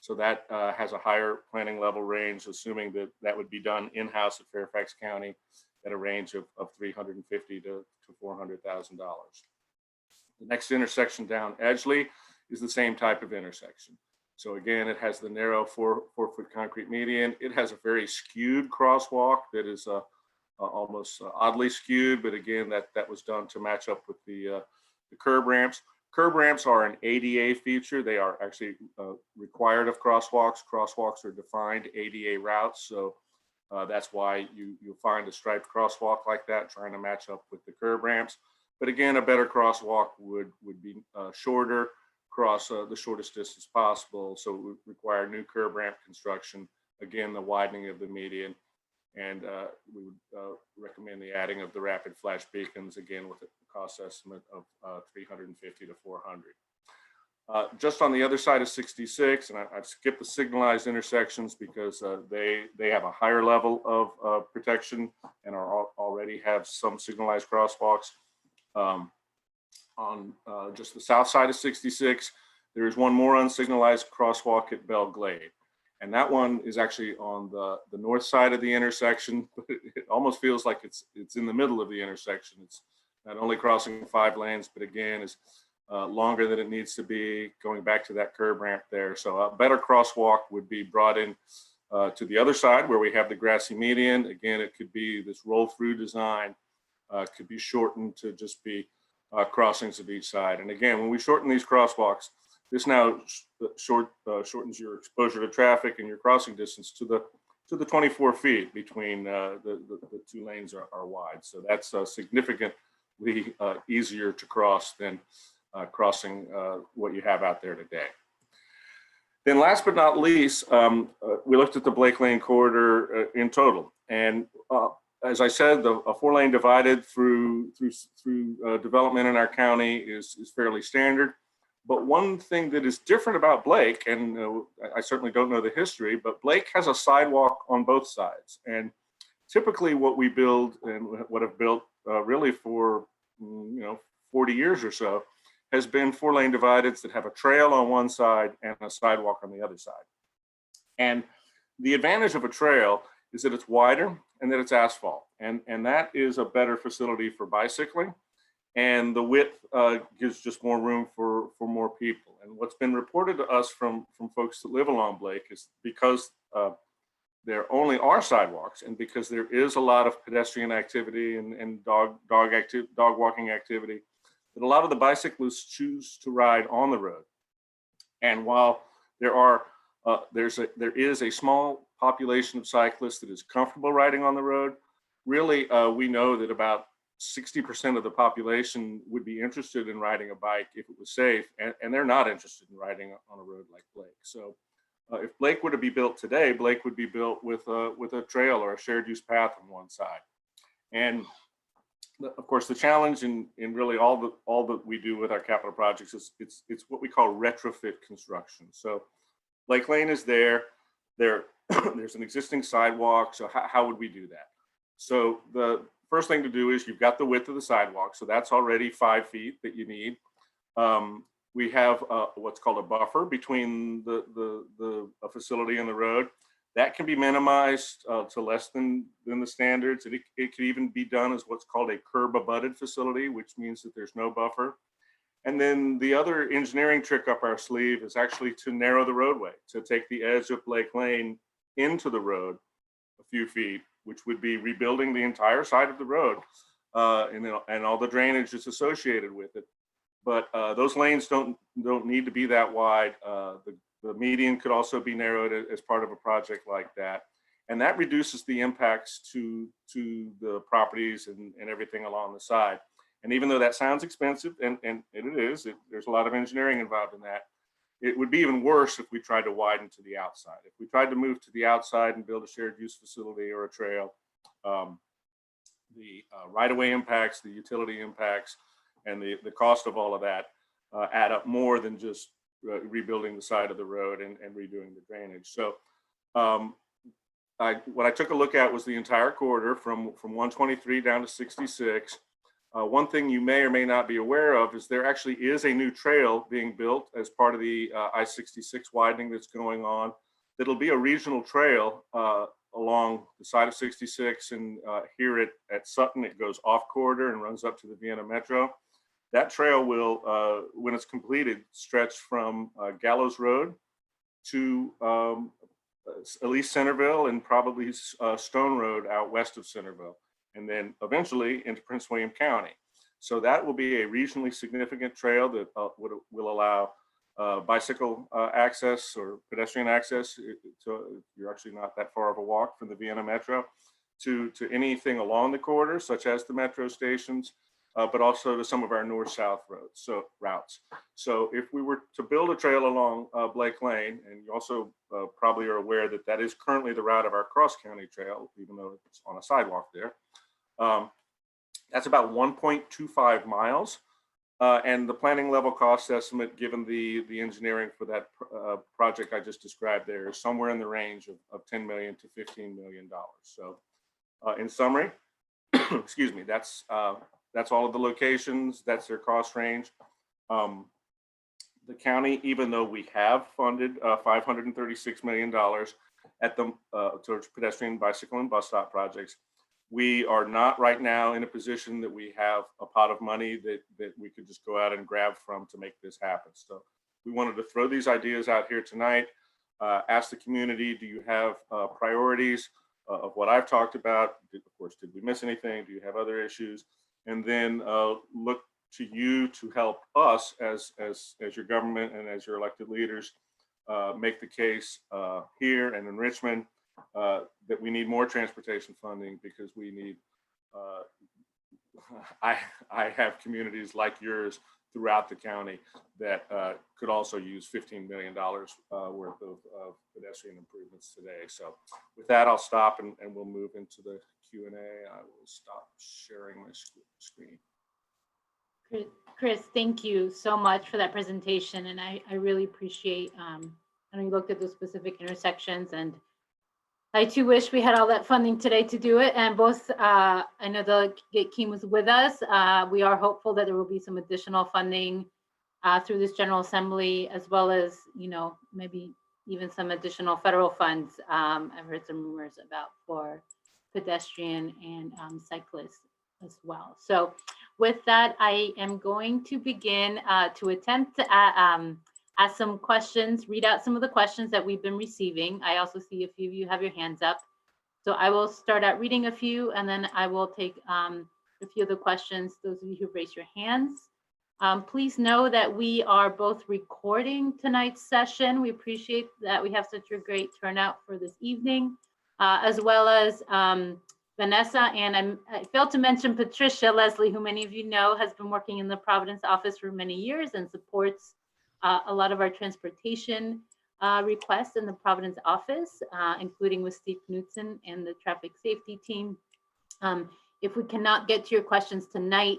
So that has a higher planning level range, assuming that would be done in-house at Fairfax County at a range of $350,000 to $400,000. The next intersection down Edgelea is the same type of intersection. So again, it has the narrow 4-foot concrete median. It has a very skewed crosswalk that is almost oddly skewed, but again, that was done to match up with the curb ramps. Curb ramps are an ADA feature. They are actually required of crosswalks. Crosswalks are defined ADA routes, so that's why you'll find a striped crosswalk like that, trying to match up with the curb ramps. But again, a better crosswalk would be shorter, cross the shortest distance possible, so it would require new curb ramp construction. Again, the widening of the median. And we would recommend the adding of the rapid flash beacons, again with a cost estimate of $350,000 to $400,000. Just on the other side of 66, and I've skipped the signalized intersections because they have a higher level of protection and already have some signalized crosswalks. On just the south side of 66, there is one more unsignalized crosswalk at Bel Glade. And that one is actually on the north side of the intersection, but it almost feels like it's in the middle of the intersection. It's not only crossing 5 lanes, but again, is longer than it needs to be, going back to that curb ramp there. So a better crosswalk would be brought in to the other side where we have the grassy median. Again, it could be this roll through design, could be shortened to just be crossings of each side. And again, when we shorten these crosswalks, this now shortens your exposure to traffic and your crossing distance to the 24 feet between the 2 lanes are wide. So that's significantly easier to cross than crossing what you have out there today. Then last but not least, we looked at the Blake Lane corridor in total. And as I said, a 4-lane divided through development in our county is fairly standard. But one thing that is different about Blake, and I certainly don't know the history, but Blake has a sidewalk on both sides. And typically what we build and what have built really for 40 years or so has been 4-lane divideds that have a trail on one side and a sidewalk on the other side. And the advantage of a trail is that it's wider and that it's asphalt. And that is a better facility for bicycling. And the width gives just more room for more people. And what's been reported to us from folks that live along Blake is because there only are sidewalks, and because there is a lot of pedestrian activity and dog walking activity, that a lot of the bicyclists choose to ride on the road. And while there is a small population of cyclists that is comfortable riding on the road, really we know that about 60% of the population would be interested in riding a bike if it was safe, and they're not interested in riding on a road like Blake. So if Blake were to be built today, Blake would be built with a trail or a shared use path on one side. And of course, the challenge in really all that we do with our capital projects is it's what we call retrofit construction. So Blake Lane is there. There's an existing sidewalk. So how would we do that? So the first thing to do is you've got the width of the sidewalk. So that's already 5 feet that you need. We have what's called a buffer between the facility and the road. That can be minimized to less than the standards. It could even be done as what's called a curb abutted facility, which means that there's no buffer. And then the other engineering trick up our sleeve is actually to narrow the roadway, to take the edge of Blake Lane into the road a few feet, which would be rebuilding the entire side of the road and all the drainage that's associated with it. But those lanes don't need to be that wide. The median could also be narrowed as part of a project like that. And that reduces the impacts to the properties and everything along the side. And even though that sounds expensive, and it is, there's a lot of engineering involved in that, it would be even worse if we tried to widen to the outside. If we tried to move to the outside and build a shared use facility or a trail, the right-of-way impacts, the utility impacts, and the cost of all of that add up more than just rebuilding the side of the road and redoing the drainage. So what I took a look at was the entire corridor from 123 down to 66. One thing you may or may not be aware of is there actually is a new trail being built as part of the I-66 widening that's going on. That'll be a regional trail along the side of 66, and here at Sutton, it goes off corridor and runs up to the Vienna Metro. That trail will, when it's completed, stretch from Gallows Road to at least Centerville and probably Stone Road out west of Centerville, and then eventually into Prince William County. So that will be a regionally significant trail that will allow bicycle access or pedestrian access. You're actually not that far of a walk from the Vienna Metro to anything along the corridor, such as the metro stations, but also to some of our north-south routes. So if we were to build a trail along Blake Lane, and you also probably are aware that that is currently the route of our cross-county trail, even though it's on a sidewalk there, that's about 1.25 miles. And the planning level cost estimate, given the engineering for that project I just described there, is somewhere in the range of $10 million to $15 million. So in summary, excuse me, that's all of the locations, that's their cost range. The county, even though we have funded $536 million at the towards pedestrian, bicycle, and bus stop projects, we are not right now in a position that we have a pot of money that we could just go out and grab from to make this happen. So we wanted to throw these ideas out here tonight, ask the community, do you have priorities of what I've talked about? Of course, did we miss anything? Do you have other issues? And then look to you to help us as your government and as your elected leaders make the case here and in Richmond that we need more transportation funding, because we need, I have communities like yours throughout the county that could also use $15 million worth of pedestrian improvements today. So with that, I'll stop and we'll move into the Q&A. I will stop sharing my screen. Chris, thank you so much for that presentation. And I really appreciate, I know you looked at the specific intersections, and I too wish we had all that funding today to do it. And both, I know the team was with us. We are hopeful that there will be some additional funding through this General Assembly, as well as, maybe even some additional federal funds. I've heard some rumors about for pedestrian and cyclists as well. So with that, I am going to begin to attempt to ask some questions, read out some of the questions that we've been receiving. I also see a few of you have your hands up. So I will start out reading a few, and then I will take a few of the questions, those of you who raise your hands. Please know that we are both recording tonight's session. We appreciate that we have such a great turnout for this evening, as well as Vanessa, and I failed to mention Patricia Leslie, who many of you know has been working in the Providence office for many years and supports a lot of our transportation requests in the Providence office, including with Steve Knudsen and the traffic safety team. If we cannot get to your questions tonight,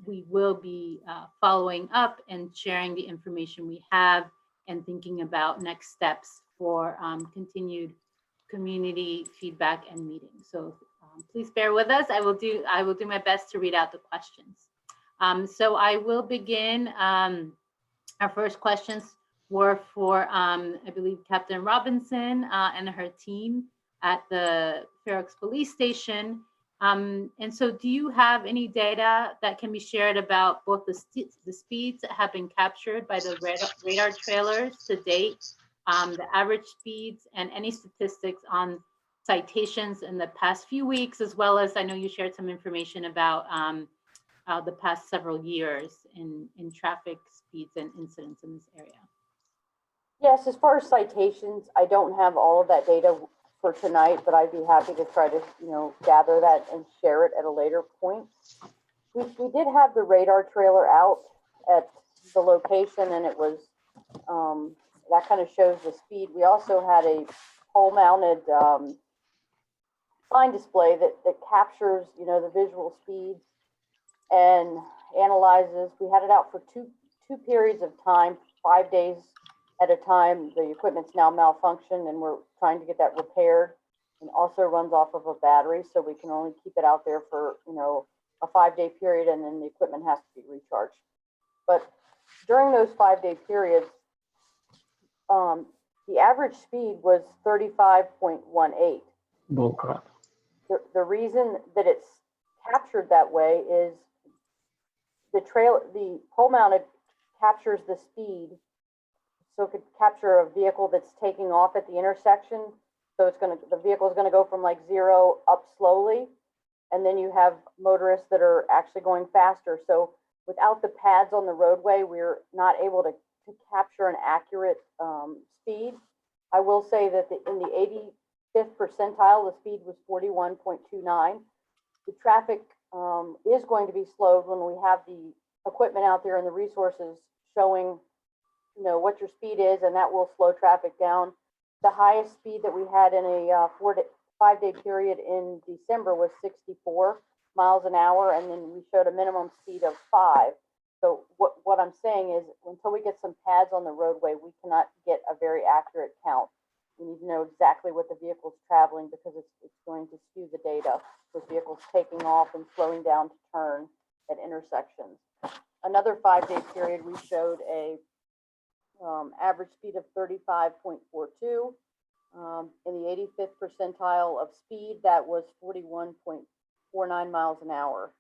we will be following up and sharing the information we have and thinking about next steps for continued community feedback and meetings. So please bear with us. I will do my best to read out the questions. So I will begin. Our first questions were for, I believe, Captain Robinson and her team at the Fairfax Police Station. And so do you have any data that can be shared about both the speeds that have been captured by the radar trailers to date, the average speeds, and any statistics on citations in the past few weeks, as well as I know you shared some information about the past several years in traffic speeds and incidents in this area? Yes, as far as citations, I don't have all of that data for tonight, but I'd be happy to try to, gather that and share it at a later point. We did have the radar trailer out at the location, and it was, that kind of shows the speed. We also had a pole-mounted sign display that captures, the visual speeds and analyzes. We had it out for two periods of time, 5 days at a time. The equipment's now malfunctioned, and we're trying to get that repaired, and also runs off of a battery, so we can only keep it out there for a 5-day period, and then the equipment has to be recharged. But during those 5-day periods, the average speed was 35.18. Bullcrap. The reason that it's captured that way is the pole mounted captures the speed, so it could capture a vehicle that's taking off at the intersection. So the vehicle is going to go from like 0 up slowly, and then you have motorists that are actually going faster. So without the pads on the roadway, we're not able to capture an accurate speed. I will say that in the 85th percentile, the speed was 41.29. The traffic is going to be slowed when we have the equipment out there and the resources showing, what your speed is, and that will slow traffic down. The highest speed that we had in a 5-day period in December was 64 miles an hour, and then we showed a minimum speed of 5. So what I'm saying is, until we get some pads on the roadway, we cannot get a very accurate count. We need to know exactly what the vehicle's traveling, because it's going to skew the data with vehicles taking off and slowing down to turn at intersections. Another 5-day period, we showed a average speed of 35.42. In the 85th percentile of speed, that was 41.49 miles an hour.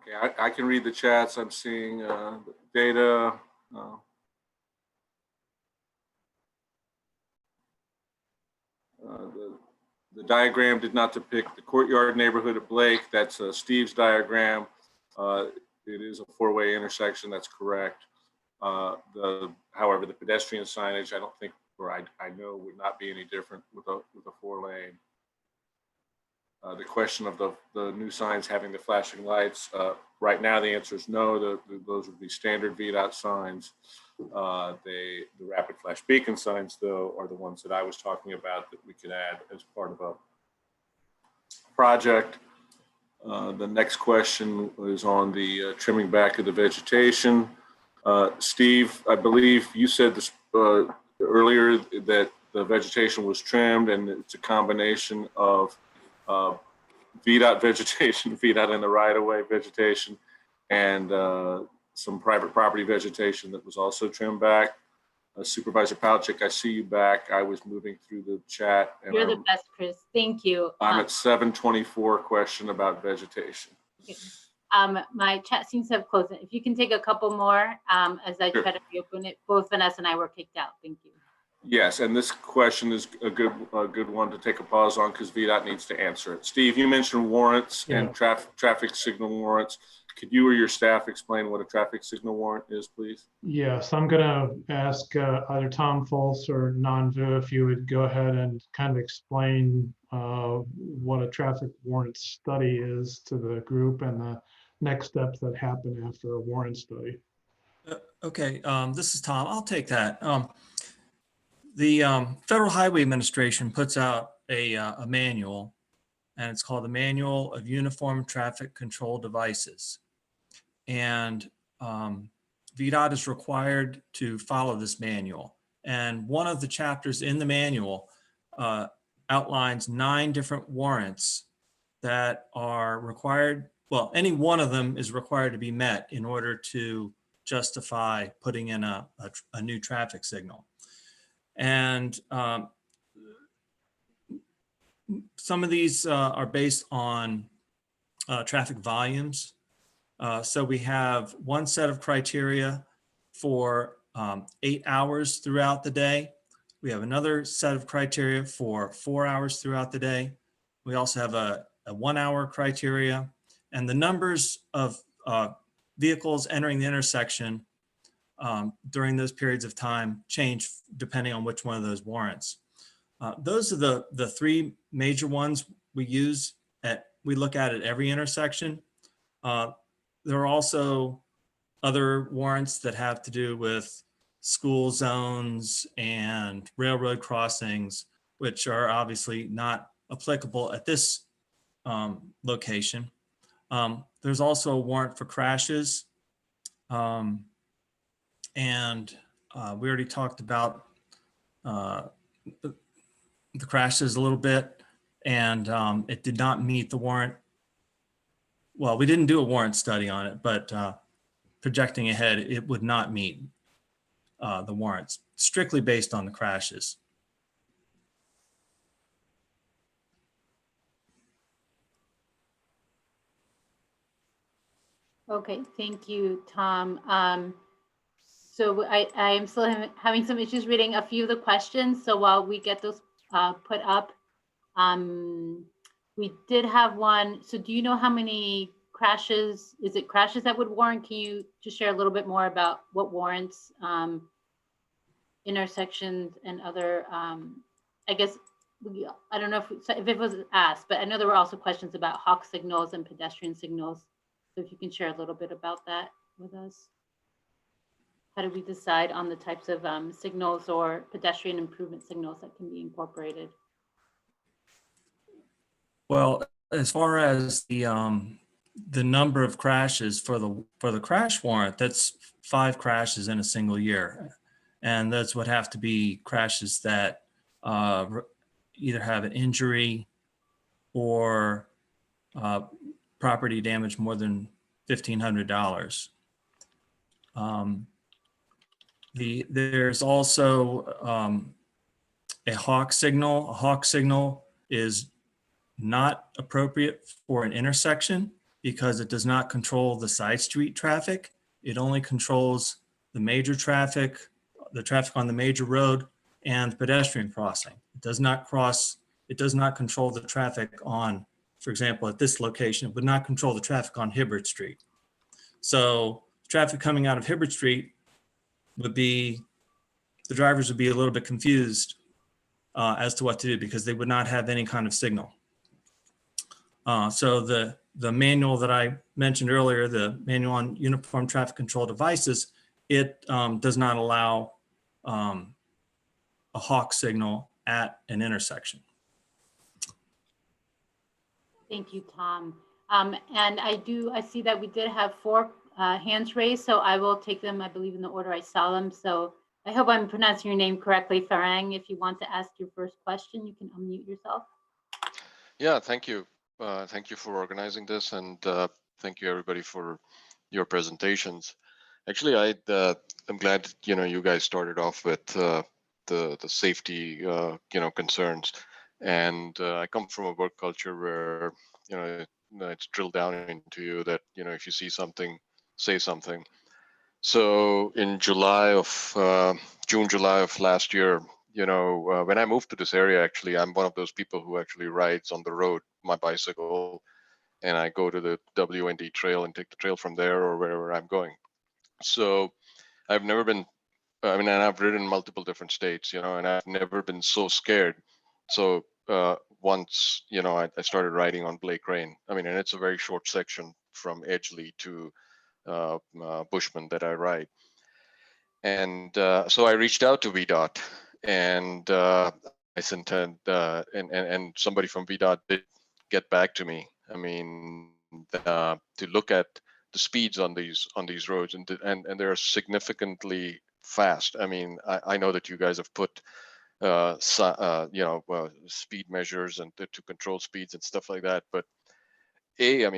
Okay, I can read the chats. I'm seeing data. The diagram did not depict the courtyard neighborhood of Blake. That's Steve's diagram. It is a 4-way intersection. That's correct. However, the pedestrian signage, I don't think, or I know, would not be any different with a 4-lane. The question of the new signs having the flashing lights, right now the answer is no. Those would be standard VDOT signs. The rapid flash beacon signs, though, are the ones that I was talking about that we could add as part of a project. The next question is on the trimming back of the vegetation. Steve, I believe you said this earlier that the vegetation was trimmed, and it's a combination of VDOT vegetation, VDOT in the right-of-way vegetation, and some private property vegetation that was also trimmed back. Supervisor Palchik, I see you back. I was moving through the chat. And You're the best, Chris. Thank you. I'm at 724 question about vegetation. Okay. My chat seems to have closed. If you can take a couple more as I try to reopen it. Both Vanessa and I were kicked out. Thank you. Yes, and this question is a good one to take a pause on because VDOT needs to answer it. Steve, you mentioned warrants and traffic signal warrants. Could you or your staff explain what a traffic signal warrant is, please? Yes, I'm going to ask either Tom Folse or Nanvu if you would go ahead and kind of explain what a traffic warrant study is to the group and the next steps that happen after a warrant study. Okay, this is Tom. I'll take that. The Federal Highway Administration puts out a manual, and it's called the Manual of Uniform Traffic Control Devices. And VDOT is required to follow this manual. And one of the chapters in the manual outlines 9 different warrants that are required. Well, any one of them is required to be met in order to justify putting in a new traffic signal. And some of these are based on traffic volumes. So we have one set of criteria for 8 hours throughout the day. We have another set of criteria for 4 hours throughout the day. We also have a 1 hour criteria, and the numbers of vehicles entering the intersection during those periods of time change depending on which one of those warrants. Those are the 3 major ones we look at every intersection. There are also other warrants that have to do with school zones and railroad crossings, which are obviously not applicable at this location. There's also a warrant for crashes. And we already talked about the crashes a little bit, and it did not meet the warrant. Well, we didn't do a warrant study on it, but projecting ahead, it would not meet the warrants, strictly based on the crashes. Okay, thank you, Tom. So I am still having some issues reading a few of the questions. So while we get those put up, we did have one. So do you know how many crashes, is it crashes that would warrant? Can you just share a little bit more about what warrants intersections and other, I guess, I don't know if it was asked, but I know there were also questions about hawk signals and pedestrian signals. So if you can share a little bit about that with us. How do we decide on the types of signals or pedestrian improvement signals that can be incorporated? Well, as far as the number of crashes for the crash warrant, that's 5 crashes in a single year, and those would have to be crashes that either have an injury or property damage more than $1,500. There's also a hawk signal. A hawk signal is not appropriate for an intersection because it does not control the side street traffic. It only controls the major traffic, the traffic on the major road, and pedestrian crossing. It does not control the traffic on, for example, at this location, it would not control the traffic on Hibbard Street. So traffic coming out of Hibbard Street would be, the drivers would be a little bit confused as to what to do because they would not have any kind of signal. So the manual that I mentioned earlier, the Manual on Uniform Traffic Control Devices, it does not allow a hawk signal at an intersection. Thank you, Tom. And I see that we did have 4 hands raised, so I will take them, I believe, in the order I saw them. So I hope I'm pronouncing your name correctly, Farang. If you want to ask your first question, you can unmute yourself. Yeah, thank you. Thank you for organizing this, and thank you everybody for your presentations. Actually, I'm glad you guys started off with the safety concerns, and I come from a work culture where it's drilled down into you that if you see something, say something. So in June, July of last year, when I moved to this area, actually, I'm one of those people who actually rides on the road, my bicycle, and I go to the WND trail and take the trail from there or wherever I'm going. So I've never been, and I've ridden in multiple different states, and I've never been so scared. So once, I started riding on Blake Lane. And it's a very short section from Edgelea to Bushman that I ride. And so I reached out to VDOT, and I sent and somebody from VDOT did get back to me. To look at the speeds on these roads, and they're significantly fast. I know that you guys have put speed measures and to control speeds and stuff like that, but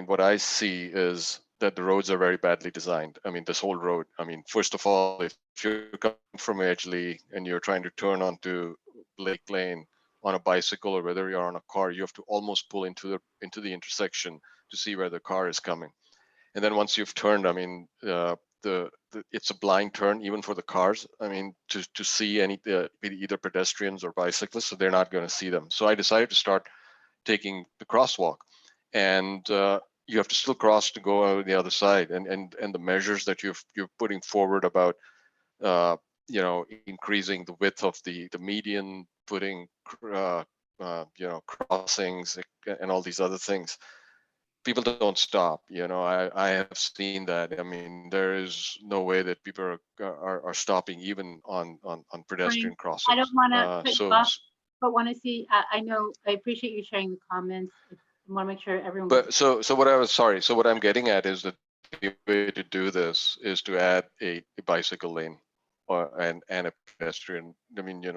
what I see is that the roads are very badly designed. This whole road. First of all, if you're coming from Edgelea and you're trying to turn onto Blake Lane on a bicycle or whether you're on a car, you have to almost pull into the intersection to see where the car is coming. And then once you've turned, it's a blind turn even for the cars. To see either pedestrians or bicyclists, so they're not going to see them. So I decided to start taking the crosswalk, and you have to still cross to go over the other side. And the measures that you're putting forward about increasing the width of the median, putting crossings and all these other things, people don't stop. I have seen that. There is no way that people are stopping even on pedestrian crossings. I don't want to put you off, but want to see. I know. I appreciate you sharing the comments. I want to make sure everyone. But so what I'm getting at is that the way to do this is to add a bicycle lane and a pedestrian.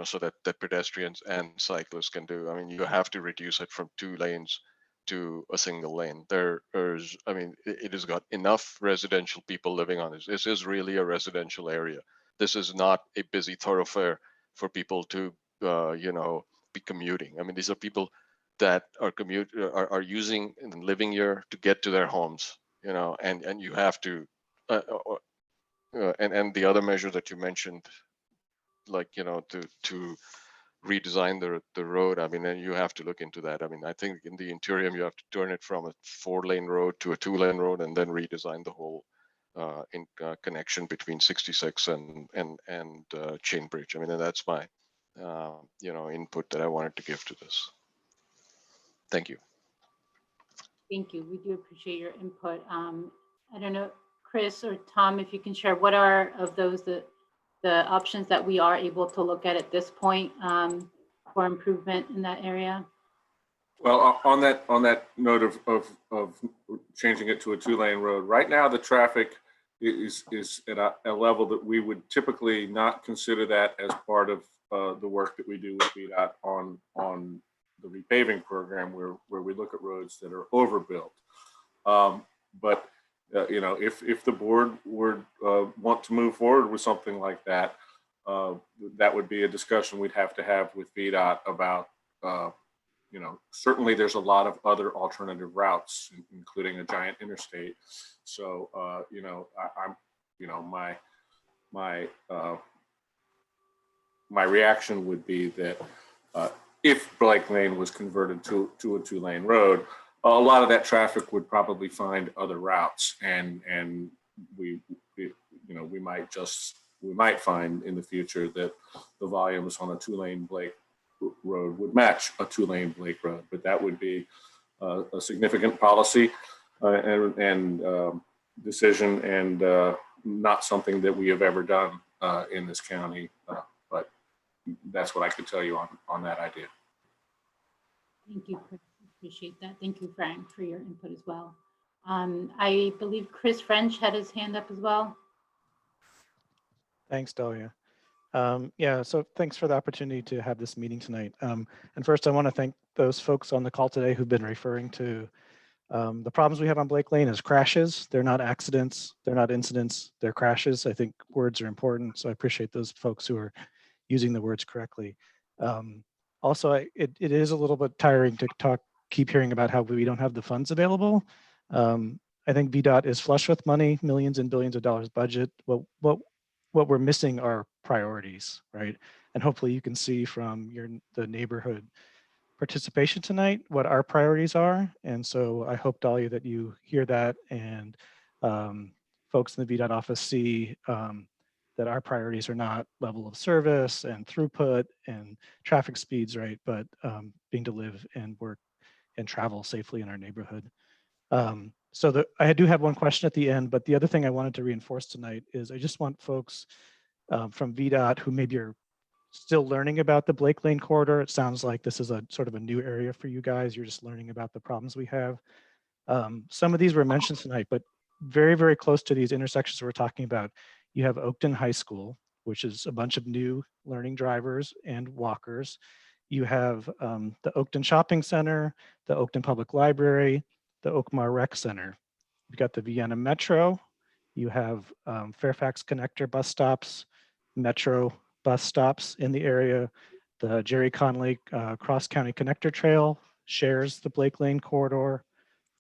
So that pedestrians and cyclists can do. You have to reduce it from 2 lanes to a single lane. It has got enough residential people living on this. This is really a residential area. This is not a busy thoroughfare for people to, be commuting. These are people that are using and living here to get to their homes, and you have to, and the other measure that you mentioned, like, to redesign the road. And you have to look into that. I think in the interior, you have to turn it from a 4-lane road to a 2-lane road and then redesign the whole connection between 66 and Chain Bridge. And that's my, input that I wanted to give to this. Thank you. Thank you. We do appreciate your input. I don't know, Chris or Tom, if you can share what are of those the options that we are able to look at this point for improvement in that area? Well, on that note of changing it to a 2-lane road, right now the traffic is at a level that we would typically not consider that as part of the work that we do with VDOT on the repaving program, where we look at roads that are overbuilt. But if the board would want to move forward with something like that, that would be a discussion we'd have to have with VDOT about. Certainly there's a lot of other alternative routes, including a giant interstate. So my reaction would be that if Blake Lane was converted to a 2-lane road, a lot of that traffic would probably find other routes, and we might find in the future that the volumes on a 2-lane Blake road would match a 2-lane Blake road, but that would be a significant policy and decision, and not something that we have ever done in this county, but that's what I could tell you on that idea. Thank you, Chris. Appreciate that. Thank you, Frank, for your input as well. I believe Chris French had his hand up as well. Thanks, Dalia. Yeah, so thanks for the opportunity to have this meeting tonight. And first, I want to thank those folks on the call today who've been referring to the problems we have on Blake Lane as crashes. They're not accidents, they're not incidents, they're crashes. I think words are important, so I appreciate those folks who are using the words correctly. Also, it is a little bit tiring to keep hearing about how we don't have the funds available. I think VDOT is flush with money, millions and billions of dollars budget. What we're missing are priorities, right? And hopefully you can see from the neighborhood participation tonight what our priorities are. And so I hope, Dalia, that you hear that, and folks in the VDOT office see that our priorities are not level of service and throughput and traffic speeds, right? But being to live and work and travel safely in our neighborhood. So I do have one question at the end, but the other thing I wanted to reinforce tonight is I just want folks from VDOT who maybe are still learning about the Blake Lane corridor. It sounds like this is a sort of a new area for you guys. You're just learning about the problems we have. Some of these were mentioned tonight, but very, very close to these intersections we're talking about, you have Oakton High School, which is a bunch of new learning drivers and walkers. You have the Oakton Shopping Center, the Oakton Public Library, the Oakmar Rec Center. You've got the Vienna Metro. You have Fairfax Connector bus stops, Metro bus stops in the area. The Jerry Conley Cross County Connector Trail shares the Blake Lane corridor.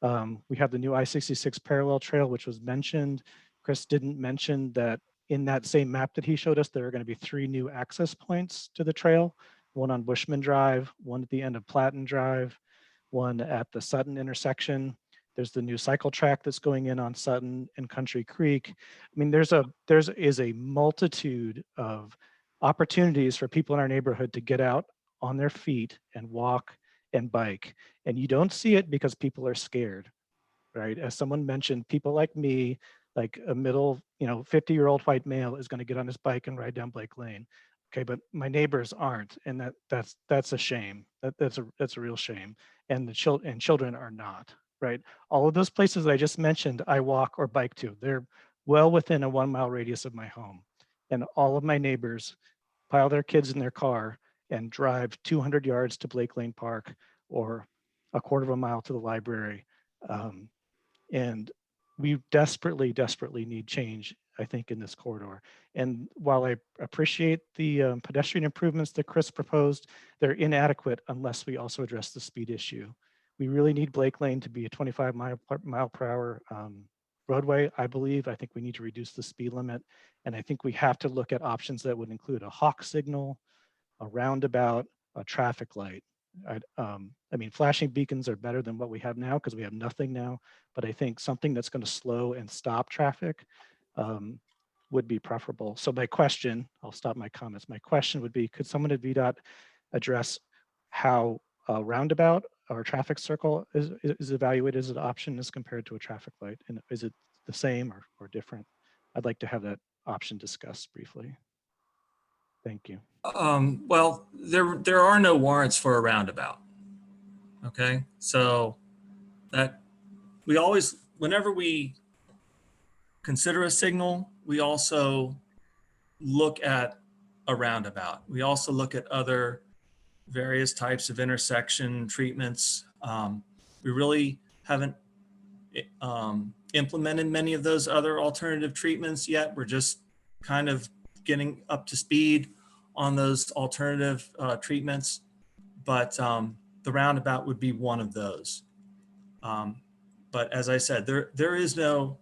We have the new I-66 parallel trail, which was mentioned. Chris didn't mention that in that same map that he showed us, there are going to be 3 new access points to the trail, one on Bushman Drive, one at the end of Platten Drive, one at the Sutton intersection. There's the new cycle track that's going in on Sutton and Country Creek. I mean, there is a multitude of opportunities for people in our neighborhood to get out on their feet and walk and bike. And you don't see it because people are scared, right? As someone mentioned, people like me, like a middle, 50-year-old white male is going to get on his bike and ride down Blake Lane. Okay, but my neighbors aren't, and that's a shame. That's a real shame. And the children are not, right? All of those places that I just mentioned, I walk or bike to. They're well within a 1-mile radius of my home, and all of my neighbors pile their kids in their car and drive 200 yards to Blake Lane Park or a quarter of a mile to the library. And we desperately, desperately need change, I think, in this corridor. And while I appreciate the pedestrian improvements that Chris proposed, they're inadequate unless we also address the speed issue. We really need Blake Lane to be a 25 mile per hour roadway, I believe. I think we need to reduce the speed limit. And I think we have to look at options that would include a hawk signal, a roundabout, a traffic light. I mean, flashing beacons are better than what we have now because we have nothing now, but I think something that's going to slow and stop traffic would be preferable. So my question, I'll stop my comments. My question would be, could someone at VDOT address how a roundabout or a traffic circle is evaluated as an option as compared to a traffic light? And is it the same or different? I'd like to have that option discussed briefly. Thank you. Well, there are no warrants for a roundabout. Okay, so that we always, whenever we consider a signal, we also look at a roundabout. We also look at other various types of intersection treatments. We really haven't implemented many of those other alternative treatments yet. We're just kind of getting up to speed on those alternative treatments, but the roundabout would be one of those. But as I said, there is no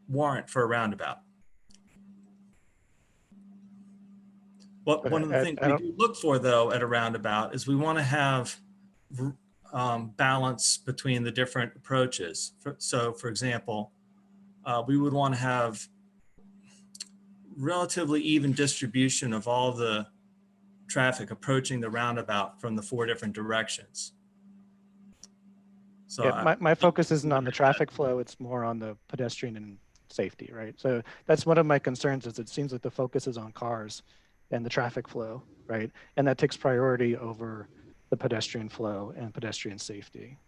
warrant for a roundabout. One of the things we do look for, though, at a roundabout is we want to have balance between the different approaches. So, for example, we would want to have relatively even distribution of all the traffic approaching the roundabout from the 4 different directions. So yeah, my focus isn't on the traffic flow, it's more on the pedestrian and safety, right? So that's one of my concerns is it seems like the focus is on cars and the traffic flow, right? And that takes priority over the pedestrian flow and pedestrian safety.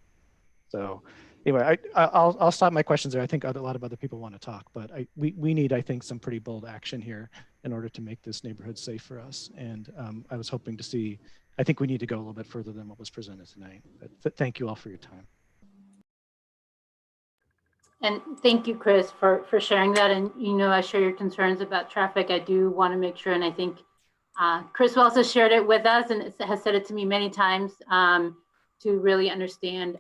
So anyway, I'll stop my questions there. I think a lot of other people want to talk, but we need, I think, some pretty bold action here in order to make this neighborhood safe for us. And I was hoping to see, I think we need to go a little bit further than what was presented tonight. But thank you all for your time. And thank you, Chris, for sharing that. And, you know, I share your concerns about traffic. I do want to make sure, and I think Chris also shared it with us and has said it to me many times, to really understand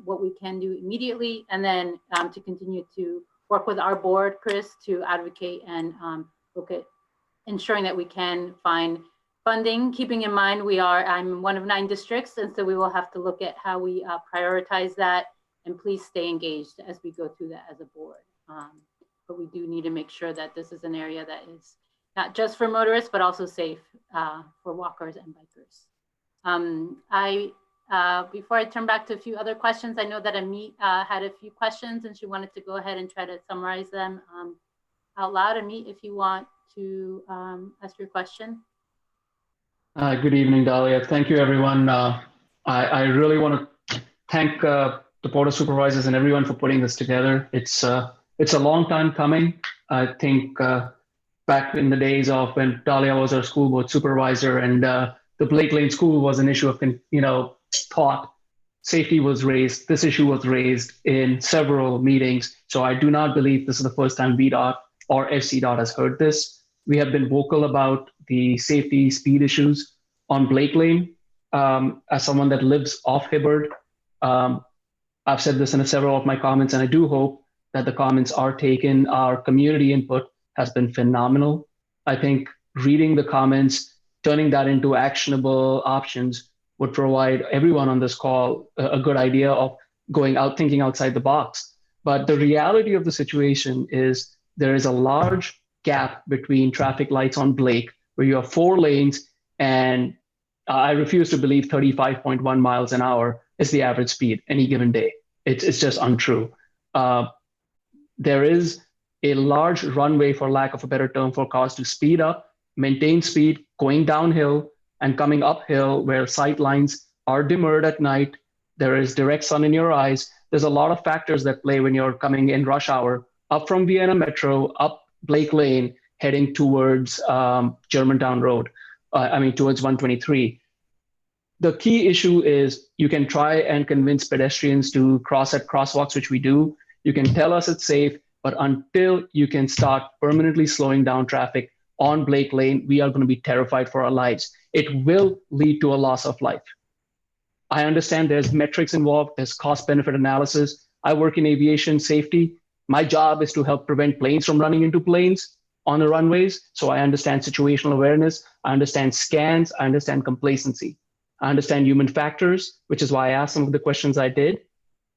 what we can do immediately, and then to continue to work with our board, Chris, to advocate and look at ensuring that we can find funding, keeping in mind I'm one of 9 districts, and so we will have to look at how we prioritize that, and please stay engaged as we go through that as a board. But we do need to make sure that this is an area that is not just for motorists, but also safe for walkers and bikers. Before I turn back to a few other questions, I know that Amit had a few questions and she wanted to go ahead and try to summarize them out loud. Amit, if you want to ask your question. Good evening, Dalia. Thank you, everyone. I really want to thank the Board of Supervisors and everyone for putting this together. It's a long time coming. I think back in the days of when Dalia was our school board supervisor and the Blake Lane School was an issue of, thought, safety was raised. This issue was raised in several meetings. So I do not believe this is the first time VDOT or FCDOT has heard this. We have been vocal about the safety speed issues on Blake Lane. As someone that lives off Hibbard, I've said this in several of my comments, and I do hope that the comments are taken. Our community input has been phenomenal. I think reading the comments, turning that into actionable options would provide everyone on this call a good idea of going out, thinking outside the box. But the reality of the situation is there is a large gap between traffic lights on Blake, where you have 4 lanes, and I refuse to believe 35.1 miles an hour is the average speed any given day. It's just untrue. There is a large runway, for lack of a better term, for cars to speed up, maintain speed, going downhill and coming uphill where sight lines are demurred at night. There is direct sun in your eyes. There's a lot of factors that play when you're coming in rush hour, up from Vienna Metro, up Blake Lane, heading towards Germantown Road, towards 123. The key issue is you can try and convince pedestrians to cross at crosswalks, which we do. You can tell us it's safe, but until you can start permanently slowing down traffic on Blake Lane, we are going to be terrified for our lives. It will lead to a loss of life. I understand there's metrics involved, there's cost benefit analysis. I work in aviation safety. My job is to help prevent planes from running into planes on the runways. So I understand situational awareness. I understand scans. I understand complacency. I understand human factors, which is why I asked some of the questions I did.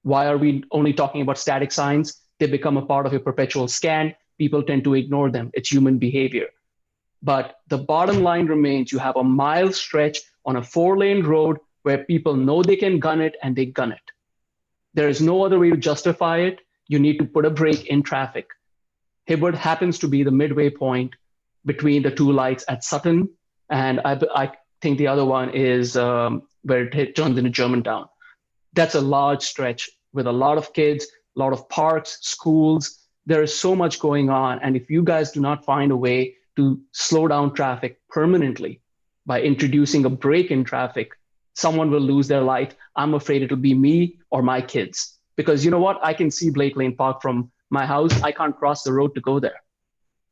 Why are we only talking about static signs? They become a part of a perpetual scan. People tend to ignore them. It's human behavior. But the bottom line remains you have a mile stretch on a 4-lane road where people know they can gun it and they gun it. There is no other way to justify it. You need to put a brake in traffic. Hibbard happens to be the midway point between the 2 lights at Sutton, and I think the other one is where it turns into Germantown. That's a large stretch with a lot of kids, a lot of parks, schools. There is so much going on. And if you guys do not find a way to slow down traffic permanently by introducing a brake in traffic, someone will lose their life. I'm afraid it'll be me or my kids. Because you know what? I can see Blake Lane Park from my house. I can't cross the road to go there.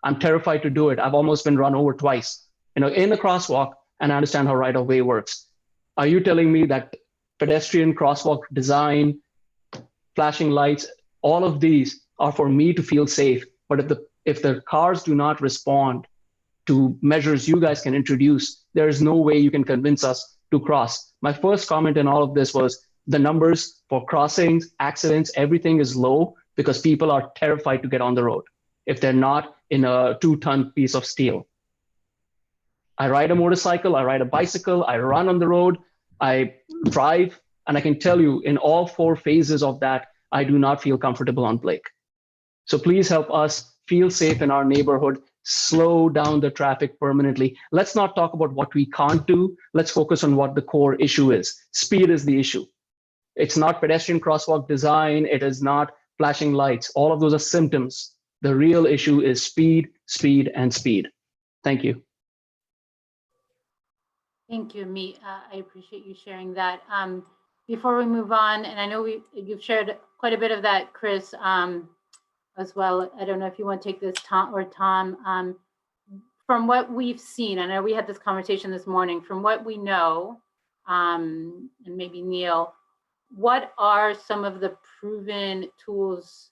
I'm terrified to do it. I've almost been run over twice, in the crosswalk, and I understand how right-of-way works. Are you telling me that pedestrian crosswalk design, flashing lights, all of these are for me to feel safe? But if the cars do not respond to measures you guys can introduce, there is no way you can convince us to cross. My first comment in all of this was the numbers for crossings, accidents, everything is low because people are terrified to get on the road if they're not in a 2-ton piece of steel. I ride a motorcycle, I ride a bicycle, I run on the road, I drive, and I can tell you in all 4 phases of that, I do not feel comfortable on Blake. So please help us feel safe in our neighborhood, slow down the traffic permanently. Let's not talk about what we can't do. Let's focus on what the core issue is. Speed is the issue. It's not pedestrian crosswalk design. It is not flashing lights. All of those are symptoms. The real issue is speed, speed, and speed. Thank you. Thank you, Amit. I appreciate you sharing that. Before we move on, and I know you've shared quite a bit of that, Chris, as well. I don't know if you want to take this, Tom or Tom. From what we've seen, I know we had this conversation this morning, from what we know, and maybe Neil, what are some of the proven tools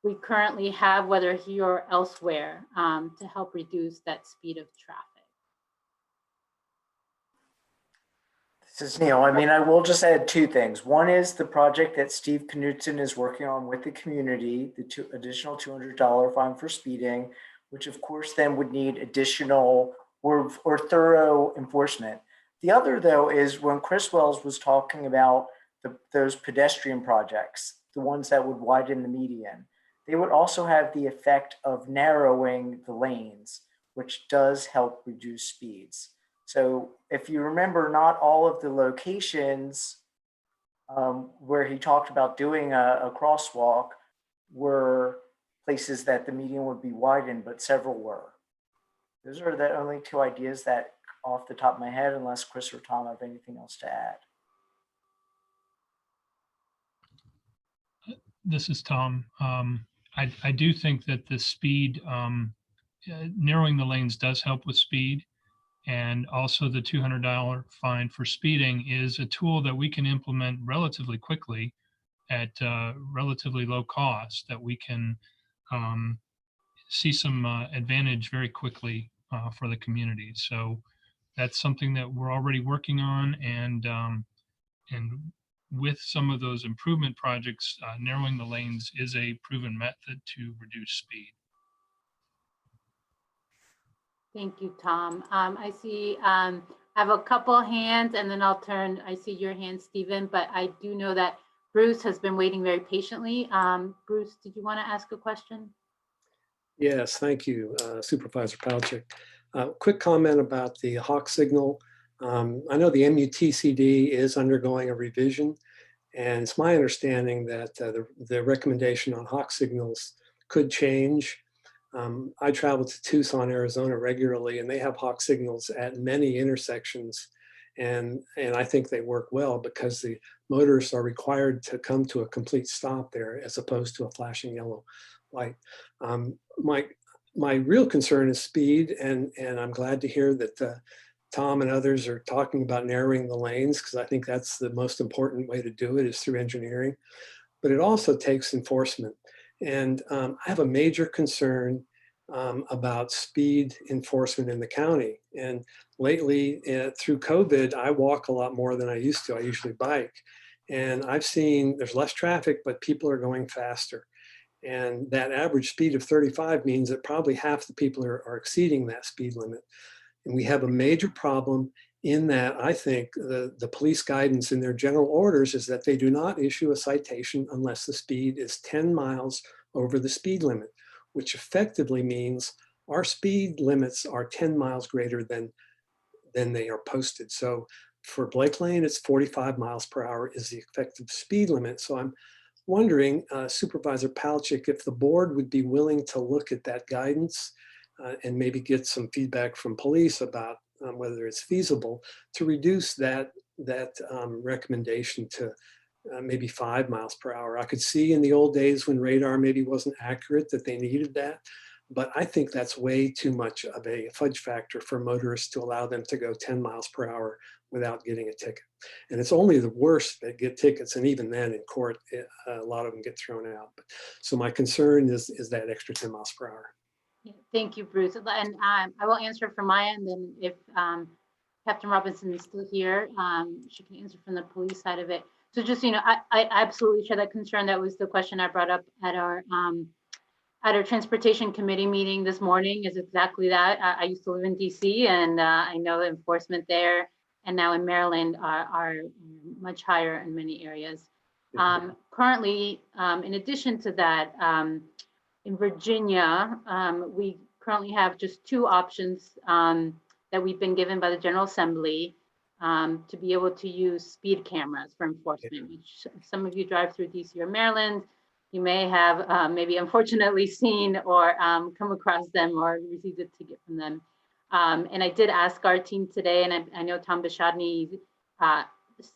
we currently have, whether here or elsewhere, to help reduce that speed of traffic? This is Neil. I mean, I will just add two things. One is the project that Steve Knutson is working on with the community, the additional $200 fine for speeding, which of course then would need additional or thorough enforcement. The other though is when Chris Wells was talking about those pedestrian projects, the ones that would widen the median, they would also have the effect of narrowing the lanes, which does help reduce speeds. So if you remember, not all of the locations where he talked about doing a crosswalk were places that the median would be widened, but several were. Those are the only two ideas that off the top of my head, unless Chris or Tom have anything else to add. This is Tom. I do think that the speed, narrowing the lanes does help with speed. And also the $200 fine for speeding is a tool that we can implement relatively quickly at relatively low cost, that we can see some advantage very quickly for the community. So that's something that we're already working on, and with some of those improvement projects, narrowing the lanes is a proven method to reduce speed. Thank you, Tom. I see I have a couple hands, and then I'll turn. I see your hand, Stephen, but I do know that Bruce has been waiting very patiently. Bruce, did you want to ask a question? Yes, thank you, Supervisor Palchik. Quick comment about the hawk signal. I know the MUTCD is undergoing a revision, and it's my understanding that the recommendation on hawk signals could change. I travel to Tucson, Arizona regularly, and they have hawk signals at many intersections. And I think they work well because the motorists are required to come to a complete stop there as opposed to a flashing yellow light. My real concern is speed, and I'm glad to hear that Tom and others are talking about narrowing the lanes, because I think that's the most important way to do it, is through engineering. But it also takes enforcement. And I have a major concern about speed enforcement in the county. And lately, through COVID, I walk a lot more than I used to. I usually bike. And I've seen there's less traffic, but people are going faster. And that average speed of 35 means that probably half the people are exceeding that speed limit. And we have a major problem in that I think the police guidance in their general orders is that they do not issue a citation unless the speed is 10 miles over the speed limit, which effectively means our speed limits are 10 miles greater than they are posted. So for Blake Lane, it's 45 miles per hour is the effective speed limit. So I'm wondering, Supervisor Palchik, if the board would be willing to look at that guidance and maybe get some feedback from police about whether it's feasible to reduce that recommendation to maybe 5 miles per hour. I could see in the old days when radar maybe wasn't accurate that they needed that, but I think that's way too much of a fudge factor for motorists to allow them to go 10 miles per hour without getting a ticket. And it's only the worst that get tickets, and even then in court, a lot of them get thrown out. So my concern is that extra 10 miles per hour. Thank you, Bruce. And I will answer from my end, and if Captain Robinson is still here, she can answer from the police side of it. So just, I absolutely share that concern. That was the question I brought up at our transportation committee meeting this morning, is exactly that. I used to live in DC, and I know the enforcement there and now in Maryland are much higher in many areas. Currently, in addition to that, in Virginia, we currently have just 2 options that we've been given by the General Assembly to be able to use speed cameras for enforcement. Which some of you drive through DC or Maryland, you may have maybe unfortunately seen or come across them or received a ticket from them. And I did ask our team today, and I know Tom Bishadny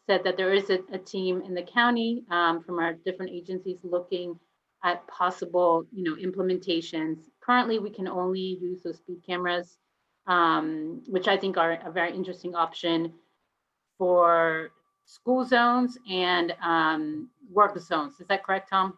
said that there is a team in the county from our different agencies looking at possible, implementations. Currently, we can only use those speed cameras, which I think are a very interesting option for school zones and work zones. Is that correct, Tom?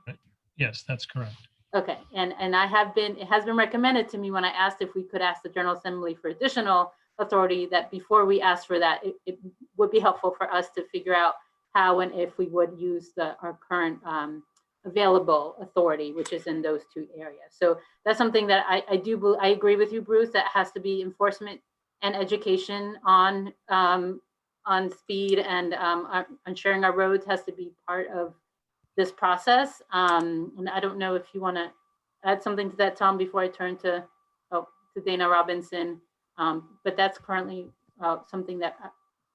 Yes, that's correct. Okay, and it has been recommended to me when I asked if we could ask the General Assembly for additional authority, that before we ask for that, it would be helpful for us to figure out how and if we would use our current available authority, which is in those 2 areas. So that's something that I agree with you, Bruce, that has to be enforcement and education on speed and on sharing our roads has to be part of this process. And I don't know if you want to add something to that, Tom, before I turn to Dana Robinson. But that's currently something that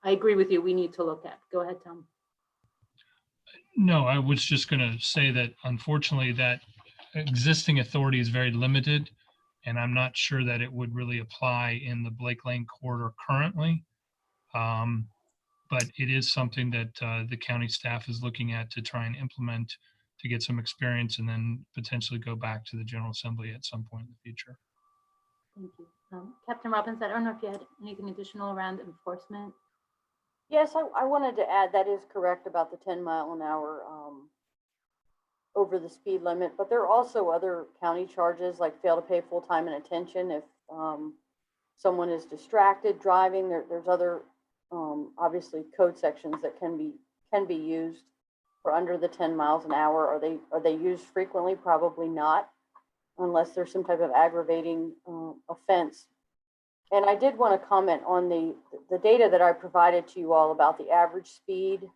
I agree with you, we need to look at. Go ahead, Tom. No, I was just going to say that unfortunately that existing authority is very limited, and I'm not sure that it would really apply in the Blake Lane corridor currently. But it is something that the county staff is looking at to try and implement to get some experience and then potentially go back to the General Assembly at some point in the future. Thank you. Captain Robbins, I don't know if you had anything additional around enforcement. Yes, I wanted to add that is correct about the 10-mile-an-hour over the speed limit, but there are also other county charges like fail to pay full time and attention if someone is distracted driving. There's other obviously code sections that can be used for under the 10 miles an hour. Are they used frequently? Probably not, unless there's some type of aggravating offense. And I did want to comment on the data that I provided to you all about the average speed.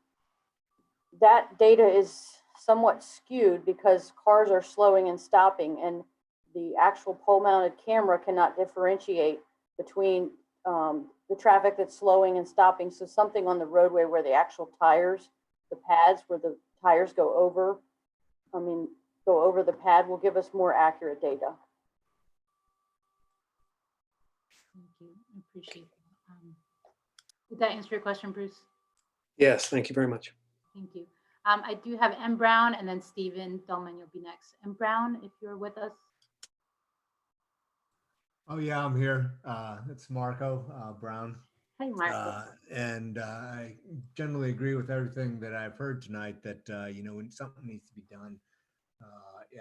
That data is somewhat skewed because cars are slowing and stopping, and the actual pole-mounted camera cannot differentiate between the traffic that's slowing and stopping. So something on the roadway where the actual tires, the pads where the tires go over the pad will give us more accurate data. Thank you. I appreciate that. Did that answer your question, Bruce? Yes, thank you very much. Thank you. I do have M. Brown and then Stephen Dolman, you'll be next. M. Brown, if you're with us. Oh yeah, I'm here. It's Marco Brown. Hi, Marco. And I generally agree with everything that I've heard tonight, that, when something needs to be done,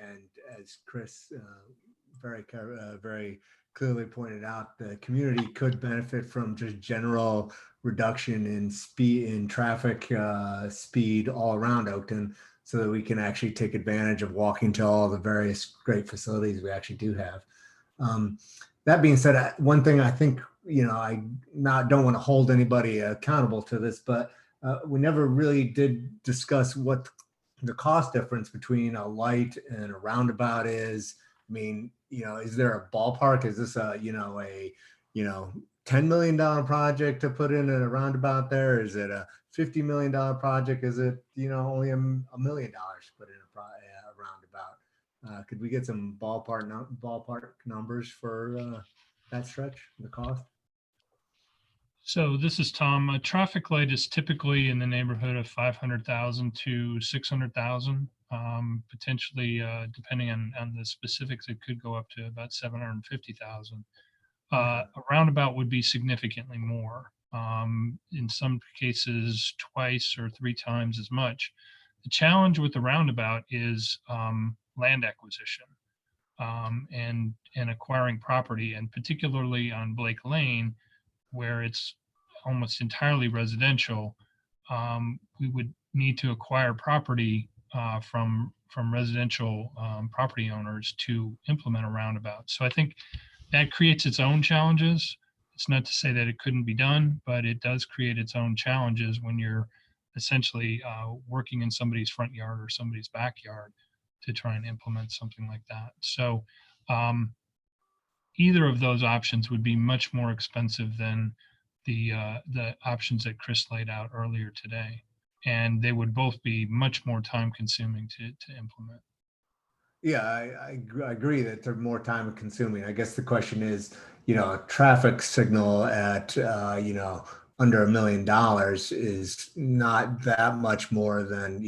and as Chris very clearly pointed out, the community could benefit from just general reduction in traffic speed all around Oakton, so that we can actually take advantage of walking to all the various great facilities we actually do have. That being said, one thing I think, I don't want to hold anybody accountable to this, but we never really did discuss what the cost difference between a light and a roundabout is. I mean, is there a ballpark? Is this a $10 million project to put in a roundabout there? Is it a $50 million project? Is it, only $1 million to put in a roundabout? Could we get some ballpark numbers for that stretch, the cost? So this is Tom. A traffic light is typically in the neighborhood of 500,000 to 600,000. Potentially, depending on the specifics, it could go up to about 750,000. A roundabout would be significantly more. In some cases, twice or 3 times as much. The challenge with the roundabout is land acquisition and acquiring property, and particularly on Blake Lane, where it's almost entirely residential. We would need to acquire property from residential property owners to implement a roundabout. So I think that creates its own challenges. It's not to say that it couldn't be done, but it does create its own challenges when you're essentially working in somebody's front yard or somebody's backyard. try and implement something like that. So either of those options would be much more expensive than the options that Chris laid out earlier today. And they would both be much more time consuming to implement. Yeah, I agree that they're more time consuming. I guess the question is, a traffic signal at, under $1 million is not that much more than,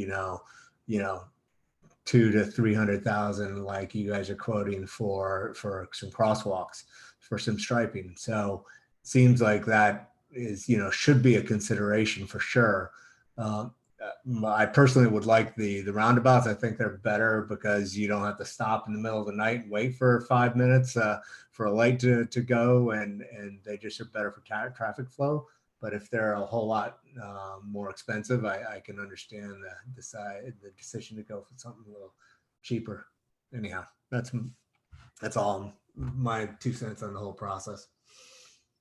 200,000 to 300,000, like you guys are quoting for some crosswalks, for some striping. So it seems like that is, should be a consideration for sure. I personally would like the roundabouts. I think they're better because you don't have to stop in the middle of the night and wait for 5 minutes for a light to go, and they just are better for traffic flow. But if they're a whole lot more expensive, I can understand the decision to go for something a little cheaper. Anyhow, that's all my 2 cents on the whole process.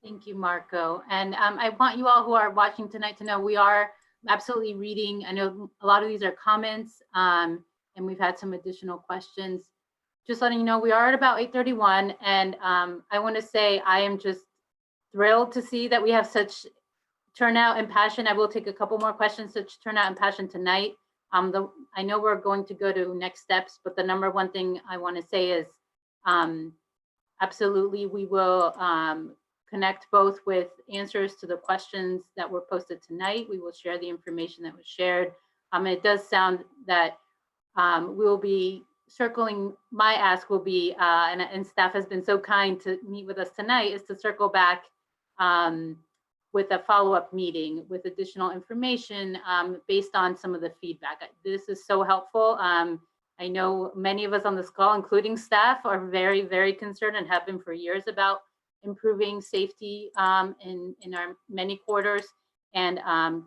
Thank you, Marco. And I want you all who are watching tonight to know we are absolutely reading. I know a lot of these are comments, and we've had some additional questions. Just letting you know, we are at about 8:31, and I want to say I am just thrilled to see that we have such turnout and passion. I will take a couple more questions, such turnout and passion tonight. I know we're going to go to next steps, but the number one thing I want to say is absolutely we will connect both with answers to the questions that were posted tonight. We will share the information that was shared. It does sound that we will be circling, my ask will be, and staff has been so kind to meet with us tonight, is to circle back with a follow-up meeting with additional information based on some of the feedback. This is so helpful. I know many of us on this call, including staff, are very, very concerned and have been for years about improving safety in our many quarters. And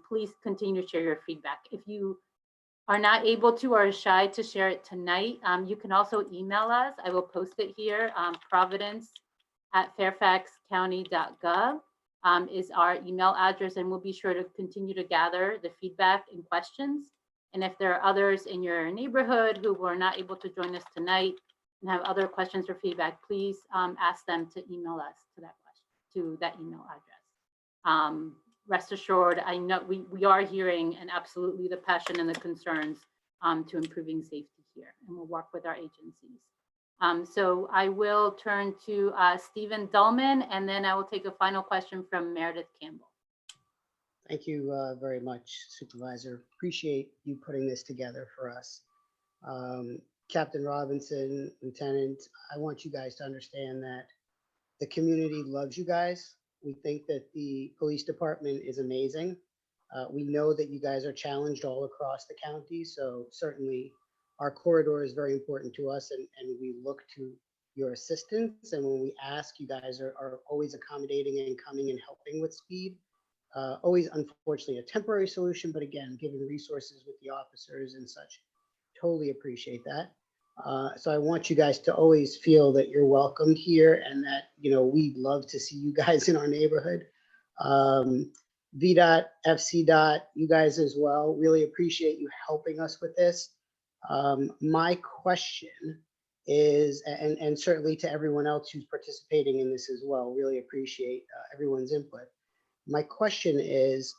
please continue to share your feedback. If you are not able to or are shy to share it tonight, you can also email us. I will post it here. providence@fairfaxcounty.gov is our email address, and we'll be sure to continue to gather the feedback and questions. And if there are others in your neighborhood who were not able to join us tonight and have other questions or feedback, please ask them to email us to that email address. Rest assured, I know we are hearing and absolutely the passion and the concerns to improving safety here, and we'll work with our agencies. So I will turn to Stephen Dullman, and then I will take a final question from Meredith Campbell. Thank you very much, Supervisor. Appreciate you putting this together for us. Captain Robinson, Lieutenant, I want you guys to understand that the community loves you guys. We think that the police department is amazing. We know that you guys are challenged all across the county, so certainly our corridor is very important to us, and we look to your assistance. And when we ask, you guys are always accommodating and coming and helping with speed. Always, unfortunately, a temporary solution, but again, given resources with the officers and such, totally appreciate that. So I want you guys to always feel that you're welcomed here, and that, we'd love to see you guys in our neighborhood. VDOT, FCDOT, you guys as well, really appreciate you helping us with this. My question is, and certainly to everyone else who's participating in this as well, really appreciate everyone's input. My question is,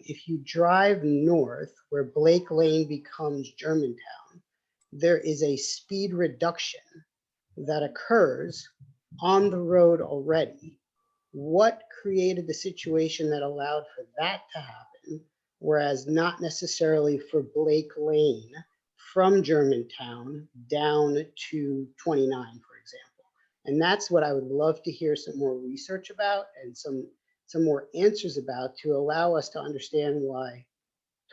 if you drive north where Blake Lane becomes Germantown, there is a speed reduction that occurs on the road already. What created the situation that allowed for that to happen, whereas not necessarily for Blake Lane from Germantown down to 29, for example? And that's what I would love to hear some more research about and some more answers about, to allow us to understand why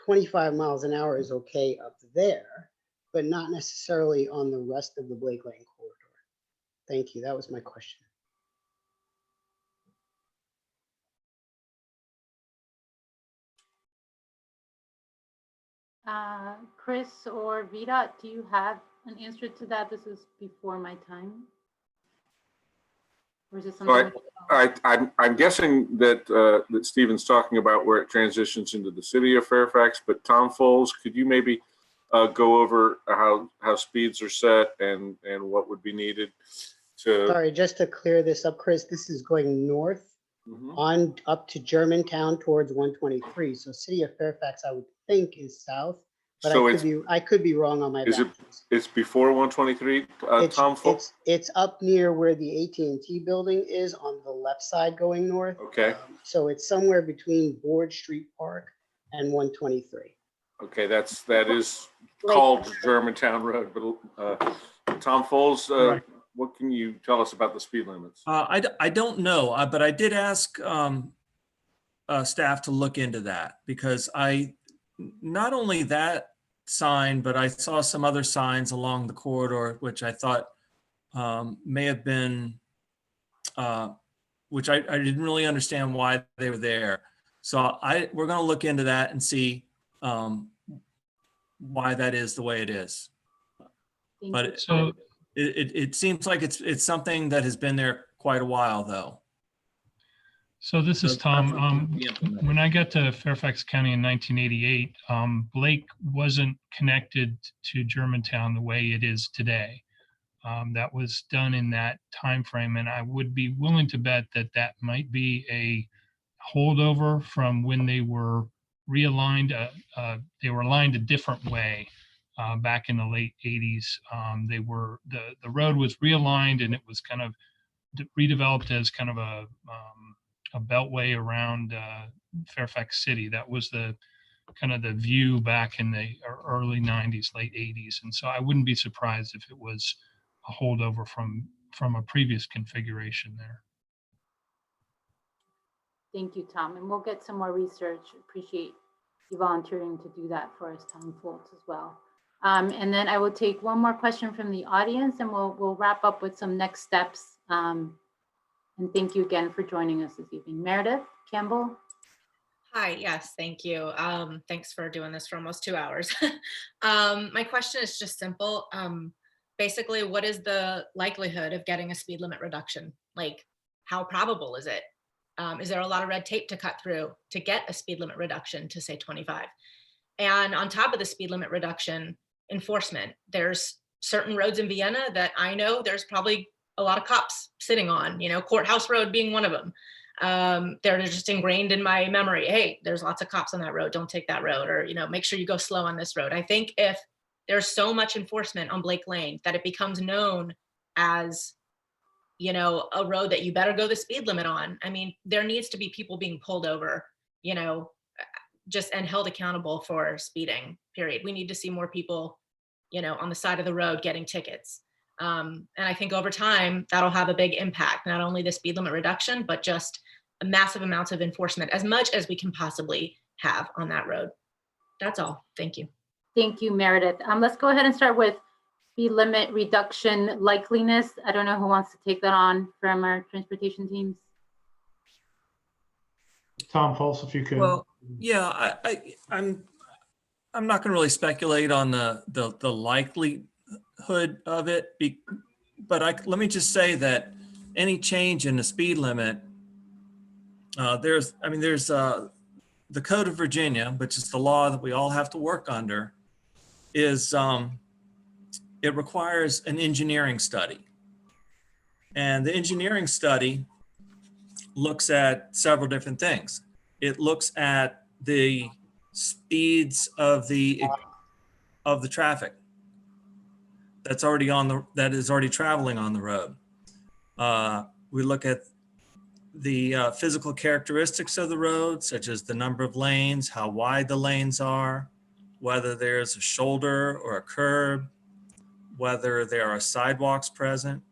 25 miles an hour is okay up there, but not necessarily on the rest of the Blake Lane corridor. Thank you. That was my question. Chris or VDOT, do you have an answer to that? This is before my time. Or is this something? I'm guessing that that Stephen's talking about where it transitions into the city of Fairfax, but Tom Foles, could you maybe go over how speeds are set and what would be needed to. Sorry, just to clear this up, Chris, this is going north on up to Germantown towards 123. So City of Fairfax, I would think, is south, but So I could be wrong on my Is it? maps. It's before 123. Tom. It's up near where the AT&T building is on the left side going north. Okay. So it's somewhere between Borge Street Park and 123. Okay, that is called Germantown Road, but Tom Foles, what can you tell us about the speed limits? I don't know, but I did ask staff to look into that, because not only that sign, but I saw some other signs along the corridor, which I thought may have been, which I didn't really understand why they were there. So we're going to look into that and see why that is the way it is. But it seems like it's something that has been there quite a while, though. So this is Tom. When I got to Fairfax County in 1988, Blake wasn't connected to Germantown the way it is today. That was done in that time frame, and I would be willing to bet that might be a holdover from when they were realigned. They were aligned a different way back in the late 80s. The road was realigned, and it was kind of redeveloped as kind of a beltway around Fairfax City. That was the kind of the view back in the early 90s, late 80s. And so I wouldn't be surprised if it was a holdover from a previous configuration there. Thank you, Tom. And we'll get some more research. Appreciate you volunteering to do that for us, Tom Foltz, as well. And then I will take one more question from the audience, and we'll wrap up with some next steps. And thank you again for joining us this evening. Meredith Campbell. Hi, yes, thank you. Thanks for doing this for almost 2 hours. My question is just simple. Basically, what is the likelihood of getting a speed limit reduction? Like, how probable is it? Is there a lot of red tape to cut through to get a speed limit reduction to say 25? And on top of the speed limit reduction, enforcement. There's certain roads in Vienna that I know there's probably a lot of cops sitting on, Courthouse Road being one of them. They're just ingrained in my memory. Hey, there's lots of cops on that road. Don't take that road, or, make sure you go slow on this road. I think if there's so much enforcement on Blake Lane that it becomes known as, a road that you better go the speed limit on. I mean, there needs to be people being pulled over, just and held accountable for speeding, period. We need to see more people, on the side of the road getting tickets. And I think over time, that'll have a big impact, not only the speed limit reduction, but just massive amounts of enforcement, as much as we can possibly have on that road. That's all. Thank you. Thank you, Meredith. Let's go ahead and start with speed limit reduction likeliness. I don't know who wants to take that on from our transportation teams. Tom Pulse, if you could. Well, yeah, I'm not going to really speculate on the likelihood of it, but let me just say that any change in the speed limit, there's the Code of Virginia, which is the law that we all have to work under, is it requires an engineering study. And the engineering study looks at several different things. It looks at the speeds of the traffic that is already traveling on the road. We look at the physical characteristics of the road, such as the number of lanes, how wide the lanes are, whether there's a shoulder or a curb, whether there are sidewalks present.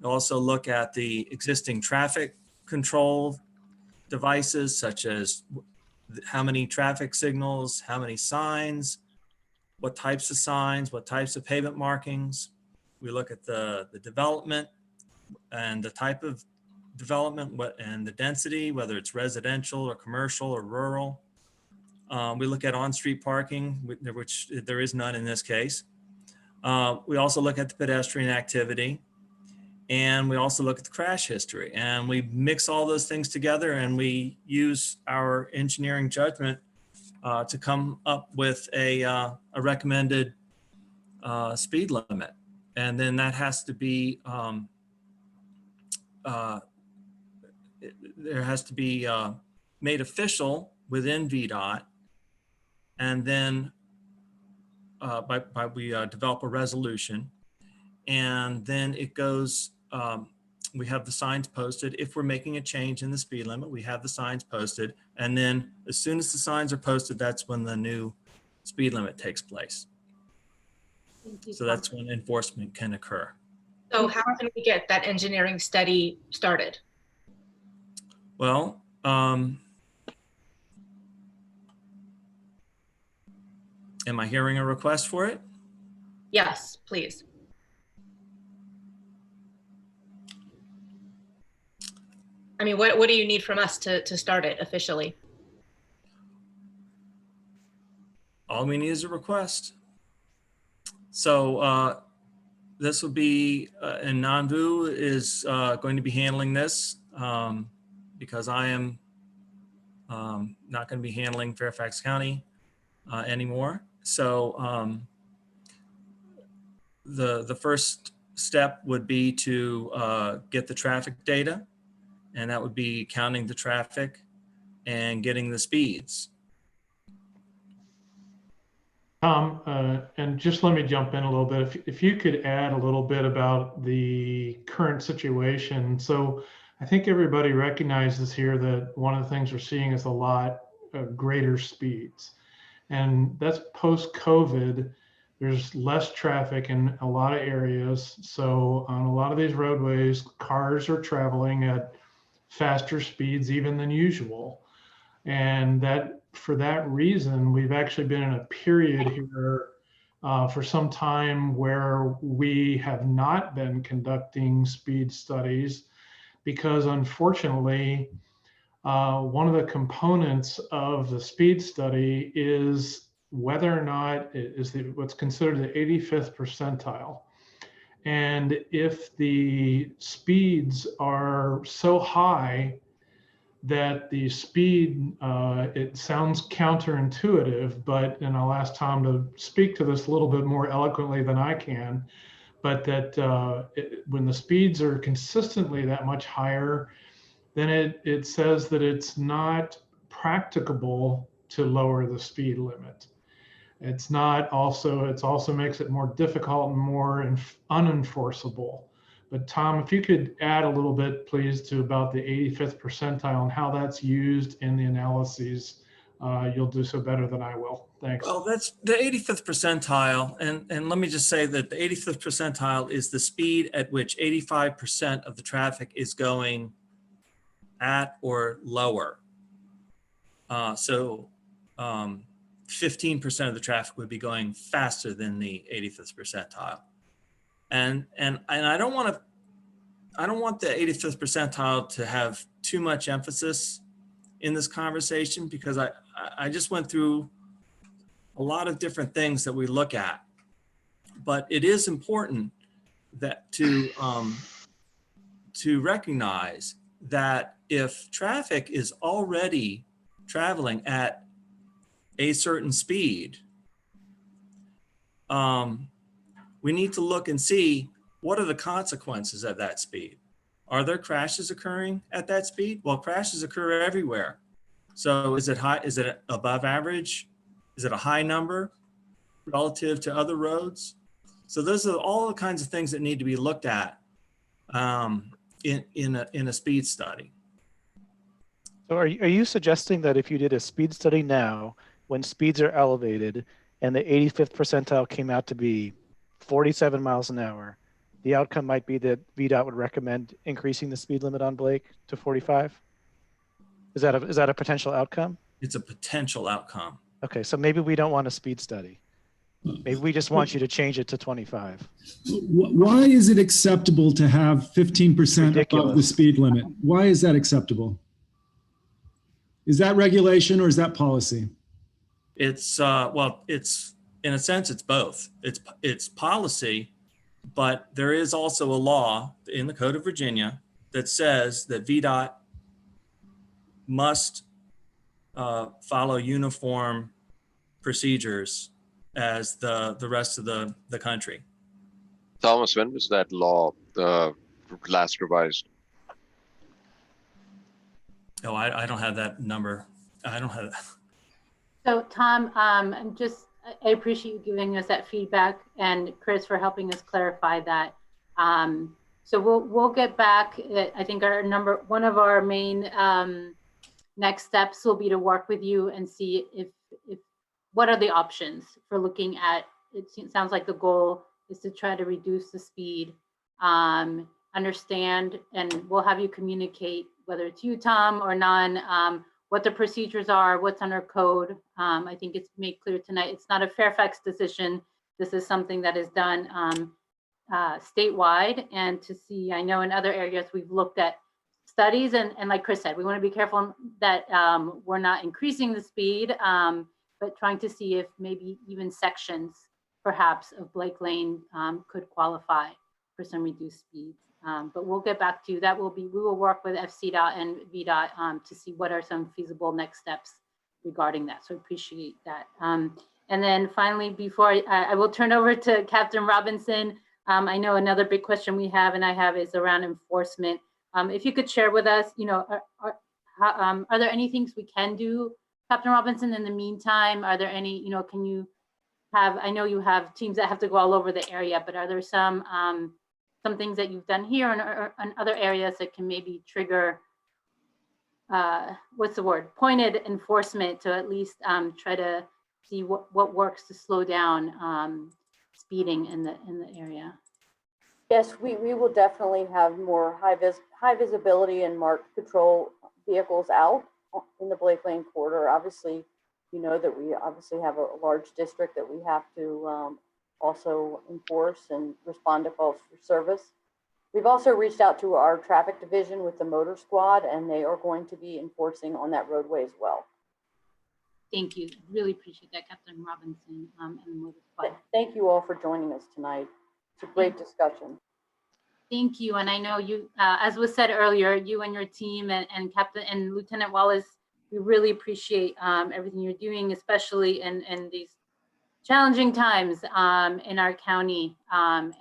We also look at the existing traffic control devices, such as how many traffic signals, how many signs, what types of signs, what types of pavement markings. We look at the development and the type of development and the density, whether it's residential or commercial or rural. We look at on-street parking, which there is none in this case. We also look at the pedestrian activity, and we also look at the crash history, and we mix all those things together, and we use our engineering judgment to come up with a recommended speed limit. And then that has to be, there has to be made official within VDOT. And then we develop a resolution. And then it goes, we have the signs posted. If we're making a change in the speed limit, we have the signs posted. And then as soon as the signs are posted, that's when the new speed limit takes place. So that's when enforcement can occur. So how can we get that engineering study started? Well, am I hearing a request for it? Yes, please. I mean, what do you need from us to start it officially? All we need is a request. So this will be, and Nanvu is going to be handling this because I am not going to be handling Fairfax County anymore. So the first step would be to get the traffic data, and that would be counting the traffic and getting the speeds. Tom, and just let me jump in a little bit. If you could add a little bit about the current situation. So I think everybody recognizes here that one of the things we're seeing is a lot greater speeds. And that's post-COVID. There's less traffic in a lot of areas. So on a lot of these roadways, cars are traveling at faster speeds even than usual. And that for that reason, we've actually been in a period here for some time where we have not been conducting speed studies because unfortunately, one of the components of the speed study is whether or not it is what's considered the 85th percentile. And if the speeds are so high that the speed, it sounds counterintuitive, but, and I'll ask Tom to speak to this a little bit more eloquently than I can, but that when the speeds are consistently that much higher, then it says that it's not practicable to lower the speed limit. It's not also, it also makes it more difficult and more unenforceable. But Tom, if you could add a little bit, please, to about the 85th percentile and how that's used in the analyses, you'll do so better than I will. Thanks. Well, that's the 85th percentile. And let me just say that the 85th percentile is the speed at which 85% of the traffic is going at or lower. So 15% of the traffic would be going faster than the 85th percentile. And I don't want the 85th percentile to have too much emphasis in this conversation because I just went through a lot of different things that we look at, but it is important that to recognize that if traffic is already traveling at a certain speed, we need to look and see what are the consequences of that speed. Are there crashes occurring at that speed? Well, crashes occur everywhere. So is it high? Is it above average? Is it a high number relative to other roads? So those are all the kinds of things that need to be looked at in a speed study. So are you suggesting that if you did a speed study now, when speeds are elevated and the 85th percentile came out to be 47 miles an hour, the outcome might be that VDOT would recommend increasing the speed limit on Blake to 45? Is that a potential outcome? It's a potential outcome. Okay, so maybe we don't want a speed study. Maybe we just want you to change it to 25. Why is it acceptable to have 15% above the speed limit? Why is that acceptable? Is that regulation or is that policy? It's well, it's in a sense, it's both. It's policy, but there is also a law in the Code of Virginia that says that VDOT must follow uniform procedures as the rest of the country. Thomas, when was that law last revised? Oh, I don't have that number. I don't have that. So Tom, I appreciate you giving us that feedback, and Chris for helping us clarify that. So we'll get back. I think one of our main next steps will be to work with you and see if what are the options for looking at. It sounds like the goal is to try to reduce the speed, understand, and we'll have you communicate, whether it's you, Tom, or none, what the procedures are, what's under code. I think it's made clear tonight, it's not a Fairfax decision. This is something that is done statewide, and to see, I know in other areas we've looked at studies, and like Chris said, we want to be careful that we're not increasing the speed, but trying to see if maybe even sections perhaps of Blake Lane could qualify for some reduced speeds. But we'll get back to you. We will work with FCDOT and VDOT to see what are some feasible next steps regarding that. So appreciate that. And then finally, before I will turn over to Captain Robinson, I know another big question we have, and I have, is around enforcement. If you could share with us, are there any things we can do, Captain Robinson, in the meantime? Are there any, can you have, I know you have teams that have to go all over the area, but are there some things that you've done here and other areas that can maybe trigger, what's the word, pointed enforcement to at least try to see what works to slow down speeding in the area? Yes, we will definitely have more high visibility and marked patrol vehicles out in the Blake Lane corridor. Obviously, you know that we obviously have a large district that we have to also enforce and respond to calls for service. We've also reached out to our traffic division with the motor squad, and they are going to be enforcing on that roadway as well. Thank you. Really appreciate that, Captain Robinson, and the motor squad. Thank you all for joining us tonight. It's a great discussion. Thank you. And I know you, as was said earlier, you and your team and Captain and Lieutenant Wallace, we really appreciate everything you're doing, especially in these challenging times in our county. And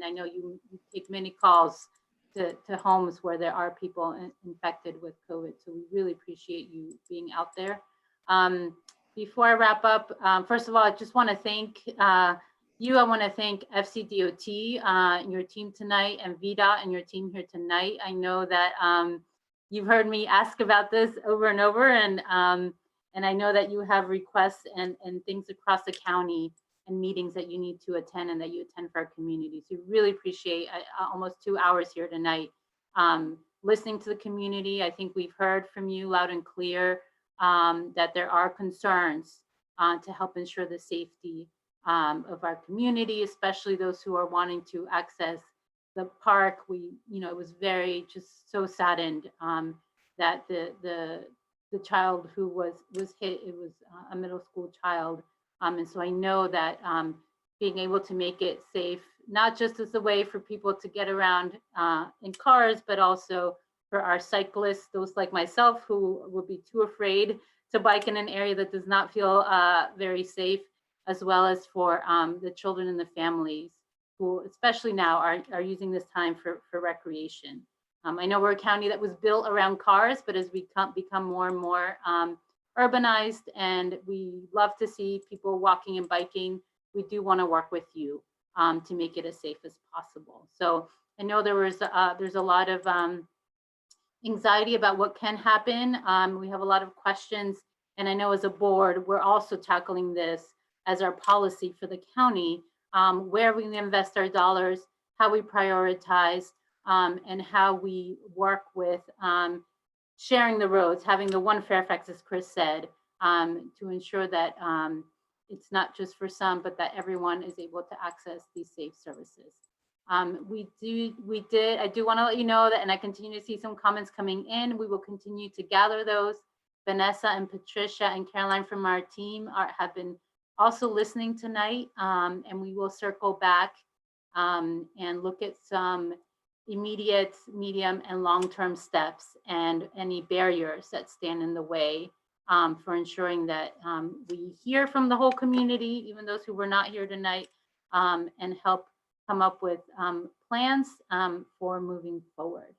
I know you take many calls to homes where there are people infected with COVID. So we really appreciate you being out there. Before I wrap up, first of all, I just want to thank you. I want to thank FCDOT and your team tonight, and VDOT and your team here tonight. I know that you've heard me ask about this over and over, and I know that you have requests and things across the county and meetings that you need to attend and that you attend for our community. So really appreciate almost 2 hours here tonight listening to the community. I think we've heard from you loud and clear that there are concerns to help ensure the safety of our community, especially those who are wanting to access the park. It was very just so saddened that the child who was hit, it was a middle school child. And so I know that being able to make it safe, not just as a way for people to get around in cars, but also for our cyclists, those like myself who would be too afraid to bike in an area that does not feel very safe, as well as for the children and the families who, especially now, are using this time for recreation. I know we're a county that was built around cars, but as we become more and more urbanized, and we love to see people walking and biking, we do want to work with you to make it as safe as possible. So I know there's a lot of anxiety about what can happen. We have a lot of questions, and I know as a board, we're also tackling this as our policy for the county, where we invest our dollars, how we prioritize, and how we work with sharing the roads, having the one Fairfax, as Chris said, to ensure that it's not just for some, but that everyone is able to access these safe services. I do want to let you know that, and I continue to see some comments coming in. We will continue to gather those. Vanessa and Patricia and Caroline from our team have been also listening tonight, and we will circle back and look at some immediate, medium, and long-term steps and any barriers that stand in the way for ensuring that we hear from the whole community, even those who were not here tonight, and help come up with plans for moving forward.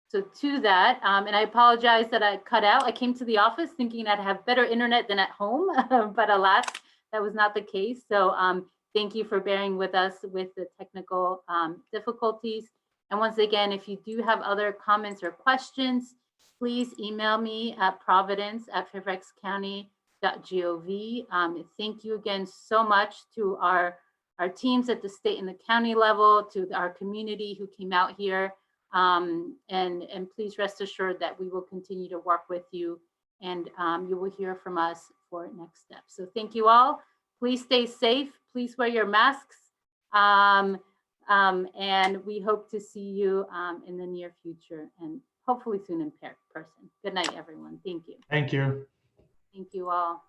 So to that, and I apologize that I cut out. I came to the office thinking I'd have better internet than at home, but alas, that was not the case. So thank you for bearing with us with the technical difficulties. And once again, if you do have other comments or questions, please email me at providence@fairfaxcounty.gov. Thank you again so much to our teams at the state and the county level, to our community who came out here. And please rest assured that we will continue to work with you, and you will hear from us for next steps. So thank you all. Please stay safe. Please wear your masks. And we hope to see you in the near future, and hopefully soon in person. Good night, everyone. Thank you. Thank you. Thank you all.